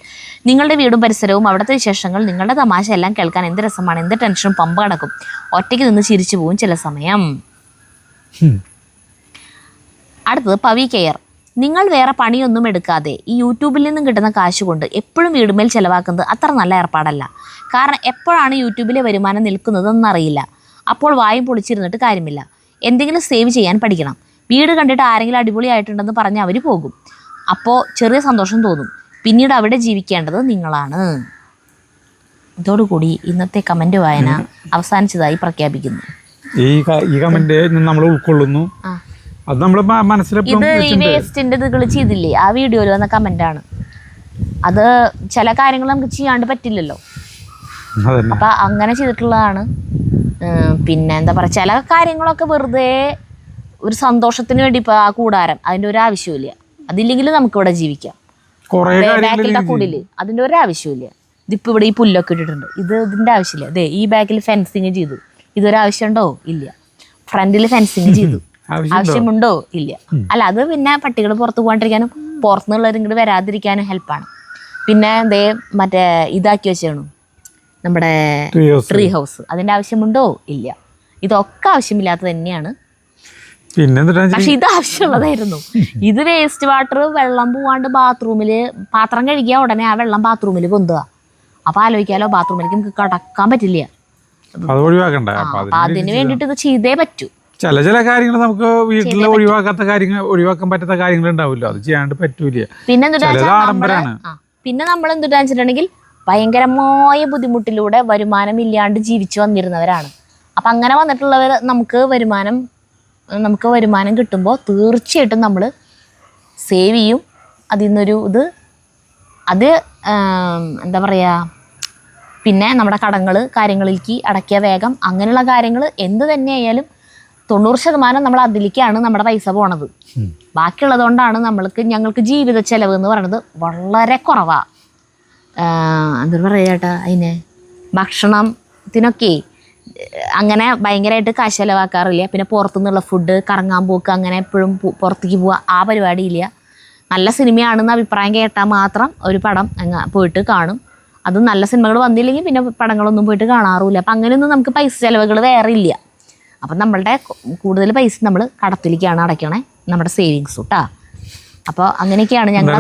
നിങ്ങളുടെ വീടും പരിസരവും അവിടുത്തെ വിശേഷങ്ങൾ നിങ്ങളുടെ തമാശ എല്ലാം കേൾക്കാൻ എന്ത് രസമാണ്. എന്ത് ടെൻഷനും പമ്പ കിടക്കും. ഒറ്റയ്ക്ക് നിന്ന് ചിരിച്ചു പോകും ചില സമയം. അടുത്തത് പവി കെയർ. നിങ്ങൾ വേറെ പണിയൊന്നും എടുക്കാതെ ഈ യൂട്യൂബിൽ നിന്നും കിട്ടുന്ന കാശ് കൊണ്ട് എപ്പോഴും വീടുമേൽ ചിലവാക്കുന്നത് അത്ര നല്ല ഏർപ്പാടല്ല. കാരണം എപ്പോഴാണ് യൂട്യൂബിലെ വരുമാനം നിൽക്കുന്നതെന്നറിയില്ല. അപ്പോൾ വായും പൊളിച്ചിരുന്നിട്ട് കാര്യമില്ല. എന്തെങ്കിലും സേവ് ചെയ്യാൻ പഠിക്കണം. വീട് കണ്ടിട്ട് ആരെങ്കിലും അടിപൊളിയായിട്ടുണ്ടെന്ന് പറഞ്ഞ് അവർ പോകും. അപ്പോൾ ചെറിയ സന്തോഷം തോന്നും. പിന്നീട് അവിടെ ജീവിക്കേണ്ടത് നിങ്ങളാണ്. ഇതോടുകൂടി ഇന്നത്തെ കമൻറ്റ് വായന അവസാനിച്ചതായി പ്രഖ്യാപിക്കുന്നു. ഈ കമന്റ് നമ്മൾ ഉൾക്കൊള്ളുന്നു. അത് നമ്മൾ ഇത് ഈ വേസ്റ്റിന്റെ ഇതുകൾ ചെയ്തില്ലേ ആ വീഡിയോയിൽ വന്ന കമന്റാണ്. അത് ചില കാര്യങ്ങൾ നമുക്ക് ചെയ്യാണ്ട് പറ്റില്ലല്ലോ. അപ്പൊ അങ്ങനെ ചെയ്തിട്ടുള്ളതാണ്. പിന്നെ എന്താ പറയാ, ചില കാര്യങ്ങളൊക്കെ വെറുതെ ഒരു സന്തോഷത്തിന് വേണ്ടി ഇപ്പൊ ആ കൂടാരം അതിന്റെ ഒരു ആവശ്യമില്ല. അതില്ലെങ്കിലും നമുക്ക് ഇവിടെ ജീവിക്കാം. ബാക്കിലത്തെ കൂടില് അതിന്റെ ഒരു ആവശ്യമില്ല. ഇതിപ്പോ ഇവിടെ ഈ പുല്ലൊക്കെ ഇട്ടിട്ടുണ്ട്. ഇതിന്റെ ആവശ്യമില്ല. അതെ, ഈ ബാക്കിൽ ഫെൻസിങ് ചെയ്തു. ഇതൊരാവശ്യമുണ്ടോ? ഇല്ല. ഫ്രണ്ടിൽ ഫെൻസിങ് ചെയ്തു. ആവശ്യമുണ്ടോ? ഇല്ല. അല്ല, അത് പിന്നെ പട്ടികൾ പുറത്ത് പോകാണ്ടിരിക്കാനും പുറത്തുനിന്നുള്ളവർ ഇങ്ങോട്ട് വരാതിരിക്കാനും ഹെൽപ്പാണ്. പിന്നെ ദേ മറ്റേ ഇതാക്കി വെച്ചാണ് നമ്മുടെ ട്രീ ഹൗസ്. അതിന്റെ ആവശ്യമുണ്ടോ? ഇല്ല. ഇതൊക്കെ ആവശ്യമില്ലാത്തത് തന്നെയാണ്. പക്ഷെ ഇത് ആവശ്യമുള്ളതായിരുന്നു. ഇത് വേസ്റ്റ് വാട്ടർ വെള്ളം പോവാണ്ട് ബാത്റൂമില് പാത്രം കഴുകിയ ഉടനെ ആ വെള്ളം ബാത്റൂമിൽ പൊന്തുക. അപ്പൊ ആലോചിക്കാലോ, ബാത്റൂമിലേക്ക് നമുക്ക് കടക്കാൻ പറ്റില്ല. അതിന് വേണ്ടിട്ട് ഇത് ചെയ്തേ പറ്റൂ. ചില കാര്യങ്ങൾ നമുക്ക് വീട്ടിൽ ഒഴിവാക്കാൻ പറ്റാത്ത കാര്യങ്ങൾ ഉണ്ടാവില്ല. അത് ചെയ്യാണ്ട് പറ്റൂല. പിന്നെ നമ്മൾ എന്തുട്ടാ വെച്ചിട്ടുണ്ടെങ്കിൽ ഭയങ്കരമായ ബുദ്ധിമുട്ടിലൂടെ വരുമാനം ഇല്ലാണ്ട് ജീവിച്ചു വന്നിരുന്നവരാണ്. അപ്പം അങ്ങനെ വന്നിട്ടുള്ളവർ നമുക്ക് വരുമാനം കിട്ടുമ്പോൾ തീർച്ചയായിട്ടും നമ്മൾ സേവ് ചെയ്യും. അതിൽ നിന്നൊരു അത് എന്താ പറയുക, പിന്നെ നമ്മുടെ കാര്യങ്ങളിലേക്ക് അടക്കിയ വേഗം അങ്ങനെയുള്ള കാര്യങ്ങൾ എന്ത് തന്നെയായാലും 90% നമ്മൾ അതിലേക്കാണ് നമ്മുടെ പൈസ പോണത്. ബാക്കിയുള്ളത് കൊണ്ടാണ് ഞങ്ങൾക്ക് ജീവിത ചെലവ് എന്ന് പറയുന്നത് വളരെ കുറവാണ്. എന്താ പറയുക ചേട്ടാ, അതിന് ഭക്ഷണത്തിനൊക്കെ അങ്ങനെ ഭയങ്കരമായിട്ട് കാശ് ചിലവാക്കാറില്ല. പിന്നെ പുറത്തുനിന്നുള്ള ഫുഡ്, കറങ്ങാൻ പോക്ക്, അങ്ങനെ എപ്പോഴും പുറത്തേക്ക് പോവുക, ആ പരിപാടിയില്ല. നല്ല സിനിമയാണെന്ന് അഭിപ്രായം കേട്ടാൽ മാത്രം ഒരു പടം പോയിട്ട് കാണും. അത് നല്ല സിനിമകൾ വന്നില്ലെങ്കിൽ പിന്നെ പടങ്ങളൊന്നും പോയിട്ട് കാണാറുമില്ല. അപ്പം അങ്ങനെയൊന്നും നമുക്ക് പൈസ ചിലവുകൾ വേറെ ഇല്ല. അപ്പം നമ്മളുടെ കൂടുതൽ പൈസ നമ്മൾ കടത്തിലേക്കാണ് അടയ്ക്കണേ, നമ്മുടെ സേവിങ്സ് കേട്ടാ. അപ്പോൾ അങ്ങനെയൊക്കെയാണ് ഞങ്ങൾ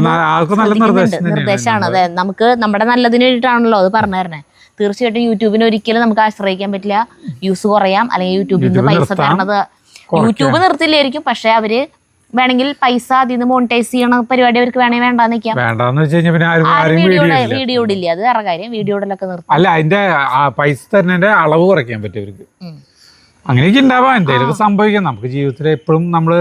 നിർദ്ദേശമാണ്. അതെ, നമുക്ക് നമ്മുടെ നല്ലതിന് വേണ്ടിയിട്ടാണല്ലോ അത് പറഞ്ഞു തരണേ. തീർച്ചയായിട്ടും യൂട്യൂബിന് ഒരിക്കലും നമുക്ക് ആശ്രയിക്കാൻ പറ്റില്ല. വ്യൂസ് കുറയാം, അല്ലെങ്കിൽ യൂട്യൂബിൽ നിന്ന് പൈസ തരണത് യൂട്യൂബ് നിർത്തില്ലായിരിക്കും. പക്ഷെ അവര് വേണമെങ്കിൽ പൈസ അതിൽ നിന്ന് മോണിറ്റൈസ് ചെയ്യണ പരിപാടി അവർക്ക് വേണമെങ്കിൽ വേണ്ടാന്ന് വെക്കാം. വീഡിയോ ഇടില്ല, അത് വേറെ കാര്യം. വീഡിയോയിലൊക്കെ നിർത്താം. അല്ല, അതിന്റെ പൈസ തരുന്നതിന്റെ അളവ് കുറയ്ക്കാൻ പറ്റും അവർക്ക്. അങ്ങനെയൊക്കെ ഉണ്ടാവാം, എന്തെങ്കിലും സംഭവിക്കാം. നമുക്ക് ജീവിതത്തിൽ എപ്പോഴും നമ്മള്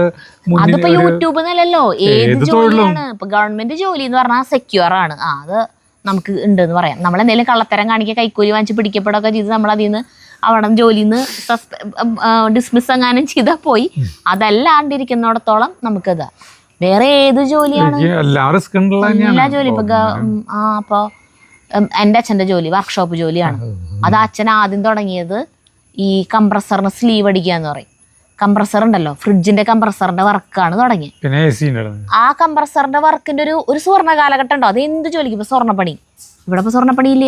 അതിപ്പോ യൂട്യൂബ് എന്നല്ലല്ലോ, ഏത് ജോലിയാണ്. ഇപ്പൊ ഗവൺമെന്റ് ജോലി എന്ന് പറഞ്ഞാൽ സെക്യൂർ ആണ്. അത് നമുക്ക് ഉണ്ട് എന്ന് പറയാം. നമ്മളെന്തെങ്കിലും കള്ളത്തരം കാണിക്കുക, കൈക്കൂലി വാങ്ങിച്ച് പിടിക്കപ്പെടുകയൊക്കെ ചെയ്ത് നമ്മൾ അതിൽ നിന്ന് അവിടെ ജോലിയിൽ നിന്ന് ഡിസ്മിസ് എങ്ങാനും ചെയ്താൽ പോയി. അതല്ലാണ്ടിരിക്കുന്നിടത്തോളം നമുക്കിതാ. വേറെ ഏത് ജോലിയാണ്? എല്ലാ ജോലി ഇപ്പൊ എൻ്റെ അച്ഛൻ്റെ ജോലി വർക്ക്ഷോപ്പ് ജോലിയാണ്. അത് അച്ഛൻ ആദ്യം തുടങ്ങിയത് ഈ കംപ്രസറിന് സ്ലീവ് അടിക്കുക എന്ന് പറയും. കംപ്രസർ ഉണ്ടല്ലോ, ഫ്രിഡ്ജിന്റെ കംപ്രസറിന്റെ വർക്കാണ് തുടങ്ങിയത്. ആ കംപ്രസറിന്റെ വർക്കിന്റെ ഒരു സുവർണ്ണ കാലഘട്ടം ഉണ്ടോ? അത് എന്ത് ജോലിക്ക്? ഇപ്പൊ സ്വർണ്ണപ്പണി. ഇവിടെ ഇപ്പൊ സ്വർണ്ണപ്പണി ഇല്ല.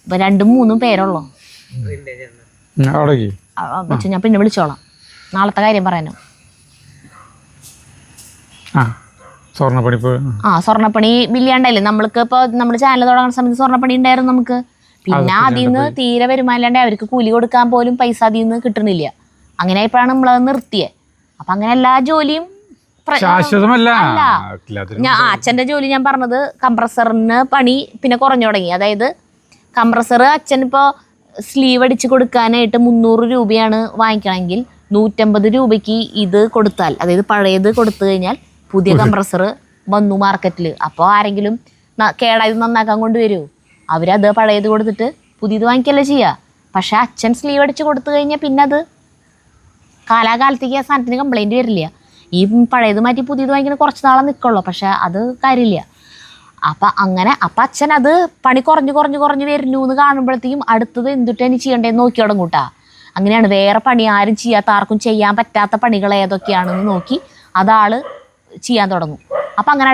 ഇപ്പൊ 2-3 പേരുള്ളൂ. ഞാൻ പിന്നെ വിളിച്ചോളാം, നാളത്തെ കാര്യം പറയാനോ. സ്വർണ്ണപ്പണി ബില്യാണ്ടല്ലേ നമ്മൾക്ക്. ഇപ്പൊ നമ്മള് ചാനൽ തുടങ്ങുന്ന സമയത്ത് സ്വർണ്ണപ്പണി ഉണ്ടായിരുന്നു നമുക്ക്. പിന്നെ അതിൽ നിന്ന് തീരെ വരുമാനമില്ലാണ്ട് അവർക്ക് കൂലി കൊടുക്കാൻ പോലും പൈസ അതിൽ നിന്ന് കിട്ടണില്ല. അങ്ങനെ ആയപ്പോഴാണ് നമ്മളത് നിർത്തിയത്. അപ്പൊ അങ്ങനെ എല്ലാ ജോലിയും അച്ഛന്റെ ജോലി ഞാൻ പറഞ്ഞത്, കംപ്രസറിന് പണി പിന്നെ കുറഞ്ഞു തുടങ്ങി. അതായത് കംപ്രസർ അച്ഛൻ ഇപ്പോ സ്ലീവ് അടിച്ച് കൊടുക്കാനായിട്ട് 300 രൂപയാണ് വാങ്ങിക്കണമെങ്കിൽ 150 രൂപയ്ക്ക് ഇത് കൊടുത്താൽ, അതായത് പഴയത് കൊടുത്തു കഴിഞ്ഞാൽ പുതിയ കംപ്രസർ വന്നു മാർക്കറ്റിൽ. അപ്പോൾ ആരെങ്കിലും കേടായത് നന്നാക്കാൻ കൊണ്ടുവരുമോ? അവരത് പഴയത് കൊടുത്തിട്ട് പുതിയത് വാങ്ങിക്കല്ലേ ചെയ്യുക. പക്ഷെ അച്ഛൻ സ്ലീവ് അടിച്ച് കൊടുത്തു കഴിഞ്ഞാൽ പിന്നെ അത് കാലാകാലത്തേക്ക് ആ സാധനത്തിന് കംപ്ലൈൻറ്റ് വരില്ല. ഈ പഴയത് മാറ്റി പുതിയത് വാങ്ങിക്കുന്ന കുറച്ച് നാളെ നിൽക്കുള്ളൂ. പക്ഷെ അത് കാര്യമില്ല. അപ്പം അച്ഛൻ അത് പണി കുറഞ്ഞ് വരുന്നു എന്ന് കാണുമ്പോഴത്തേക്കും അടുത്തത് എന്തുട്ടാണ് ചെയ്യേണ്ടതെന്ന് നോക്കി തുടങ്ങൂട്ടാ. അങ്ങനെയാണ്. വേറെ പണി ആരും ചെയ്യാത്ത, ആർക്കും ചെയ്യാൻ പറ്റാത്ത പണികൾ ഏതൊക്കെയാണെന്ന് നോക്കി അതാള് ചെയ്യാൻ തുടങ്ങും. അപ്പം അങ്ങനെ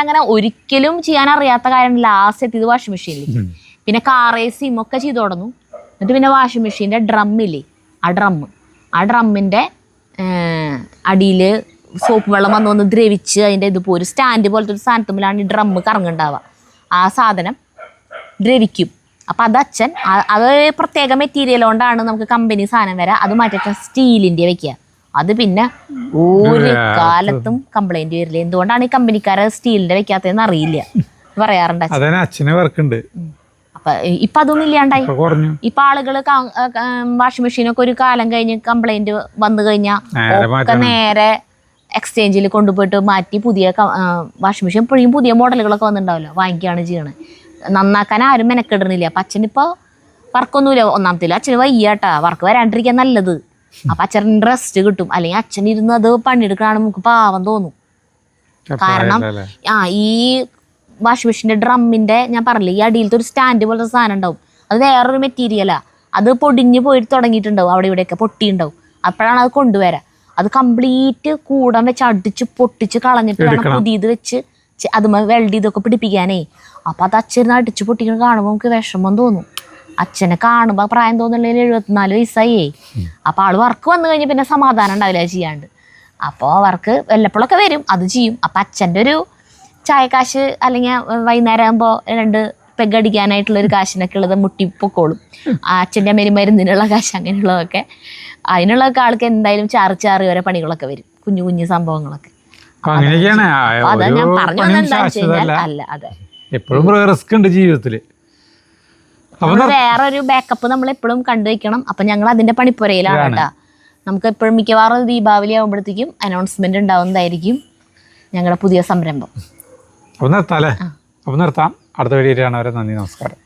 അങ്ങനെ ഒരിക്കലും ചെയ്യാൻ അറിയാത്ത കാര്യം ലാസ്റ്റ് എത്തിയത് വാഷിംഗ് മെഷീനിൽ. പിന്നെ കാർ AC ഒക്കെ ചെയ്തു തുടങ്ങും. എന്നിട്ട് പിന്നെ വാഷിംഗ് മെഷീൻ്റെ ഡ്രമ്മില്ലേ, ആ ഡ്രമ്മിൻ്റെ അടിയിൽ സോപ്പ് വെള്ളം വന്ന് ദ്രവിച്ച് അതിൻ്റെ ഇതിപ്പോൾ ഒരു സ്റ്റാൻഡ് പോലത്തെ ഒരു സാധനത്തുമ്പിലാണ് ഈ ഡ്രമ്മ് കറങ്ങുണ്ടാവുക. ആ സാധനം ദ്രവിക്കും. അപ്പം അത് അച്ഛൻ അത് പ്രത്യേക മെറ്റീരിയൽ കൊണ്ടാണ് നമുക്ക് കമ്പനി സാധനം വരാം. അത് മാറ്റിയിട്ട് സ്റ്റീലിൻ്റെ വെക്കുക. അത് പിന്നെ ഒരു കാലത്തും കംപ്ലൈന്റ് വരില്ല. എന്തുകൊണ്ടാണ് ഈ കമ്പനിക്കാരെ സ്റ്റീലിന്റെ വെക്കാത്തതെന്ന് അറിയില്ല, പറയാറുണ്ട് അച്ഛൻ. അപ്പൊ ഇപ്പൊ അതൊന്നും ഇല്ലാണ്ടായി. ഇപ്പൊ ആളുകള് വാഷിംഗ് മെഷീനൊക്കെ ഒരു കാലം കഴിഞ്ഞ് കംപ്ലൈന്റ് വന്നു കഴിഞ്ഞാൽ ഒക്കെ നേരെ എക്സ്ചേഞ്ചിൽ കൊണ്ടുപോയിട്ട് മാറ്റി പുതിയ വാഷിംഗ് മെഷീൻ. ഇപ്പോഴും പുതിയ മോഡലുകളൊക്കെ വന്നിട്ടുണ്ടാവല്ലോ, വാങ്ങിക്കുകയാണ് ചെയ്യണത്. നന്നാക്കാൻ ആരും മെനക്കെടുന്നില്ല. അപ്പൊ അച്ഛനിപ്പോ വർക്കൊന്നുമില്ല. ഒന്നാമത്തില്ല അച്ഛന് വയ്യാട്ടാ, വർക്ക് വരാണ്ടിരിക്കാൻ നല്ലത്. അപ്പൊ അച്ഛൻ റെസ്റ്റ് കിട്ടും. അല്ലെങ്കിൽ അച്ഛൻ ഇരുന്ന് അത് പണിയെടുക്കണതാണ് നമുക്ക് പാവം തോന്നും. കാരണം ഈ വാഷിംഗ് മെഷീൻ്റെ ഡ്രമ്മിന്റെ ഞാൻ പറഞ്ഞില്ലേ, ഈ അടിയിലത്തെ ഒരു സ്റ്റാൻഡ് പോലത്തെ സാധനം ഉണ്ടാവും. അത് വേറൊരു മെറ്റീരിയലാ. അത് പൊടിഞ്ഞ് പോയിട്ട് തുടങ്ങിയിട്ടുണ്ടാവും, അവിടെ ഇവിടെയൊക്കെ പൊട്ടിയിട്ടുണ്ടാവും. അപ്പോഴാണ് അത് കൊണ്ടുവരാം. അത് കംപ്ലീറ്റ് കൂടം വെച്ച് അടിച്ച് പൊട്ടിച്ച് കളഞ്ഞിട്ട് വേണം പുതിയത് വെച്ച് അത് വെൽഡ് ചെയ്തൊക്കെ പിടിപ്പിക്കാനേ. അപ്പൊ അത് അച്ഛൻ അടിച്ച് പൊട്ടിക്കണം കാണുമ്പോൾ നമുക്ക് വിഷമം തോന്നും. അച്ഛനെ കാണുമ്പോൾ പ്രായം തോന്നുന്നില്ലെങ്കിൽ 74 വയസ്സായേ. അപ്പോൾ ആള് വർക്ക് വന്നു കഴിഞ്ഞാൽ പിന്നെ സമാധാനം ഉണ്ടാവില്ല ചെയ്യാണ്ട്. അപ്പോൾ വർക്ക് വല്ലപ്പോഴൊക്കെ വരും, അത് ചെയ്യും. അപ്പം അച്ഛൻ്റെ ഒരു ചായക്കാശ് അല്ലെങ്കിൽ വൈകുന്നേരം ആകുമ്പോൾ 2 പെഗ് അടിക്കാനായിട്ടുള്ളൊരു കാശിനൊക്കെ ഉള്ളത് മുട്ടിപ്പൊക്കോളും. അച്ഛൻ്റെ അമ്മേരി മരുന്നിനുള്ള കാശ് അങ്ങനെയുള്ളതൊക്കെ അതിനുള്ളതൊക്കെ ആൾക്ക് എന്തായാലും ചാറി ഓരോ പണികളൊക്കെ വരും, കുഞ്ഞു സംഭവങ്ങളൊക്കെ. അതാ ഞാൻ പറഞ്ഞു എന്താ വെച്ച് കഴിഞ്ഞാൽ അല്ല അതെ എപ്പോഴും റിസ്ക് ഉണ്ട് ജീവിതത്തില്. വേറൊരു ബാക്കപ്പ് നമ്മൾ എപ്പോഴും കണ്ടുവയ്ക്കണം. അപ്പൊ ഞങ്ങൾ അതിന്റെ പണിപ്പുരയിലാണ് കേട്ടാ. നമുക്ക് എപ്പോഴും മിക്കവാറും ദീപാവലി ആകുമ്പോഴത്തേക്കും അനൗൺസ്മെന്റ് ഉണ്ടാവുന്നതായിരിക്കും ഞങ്ങളുടെ പുതിയ സംരംഭം. നിർത്താം. അടുത്ത വീഡിയോ കാണാൻ വരെ നന്ദി, നമസ്കാരം.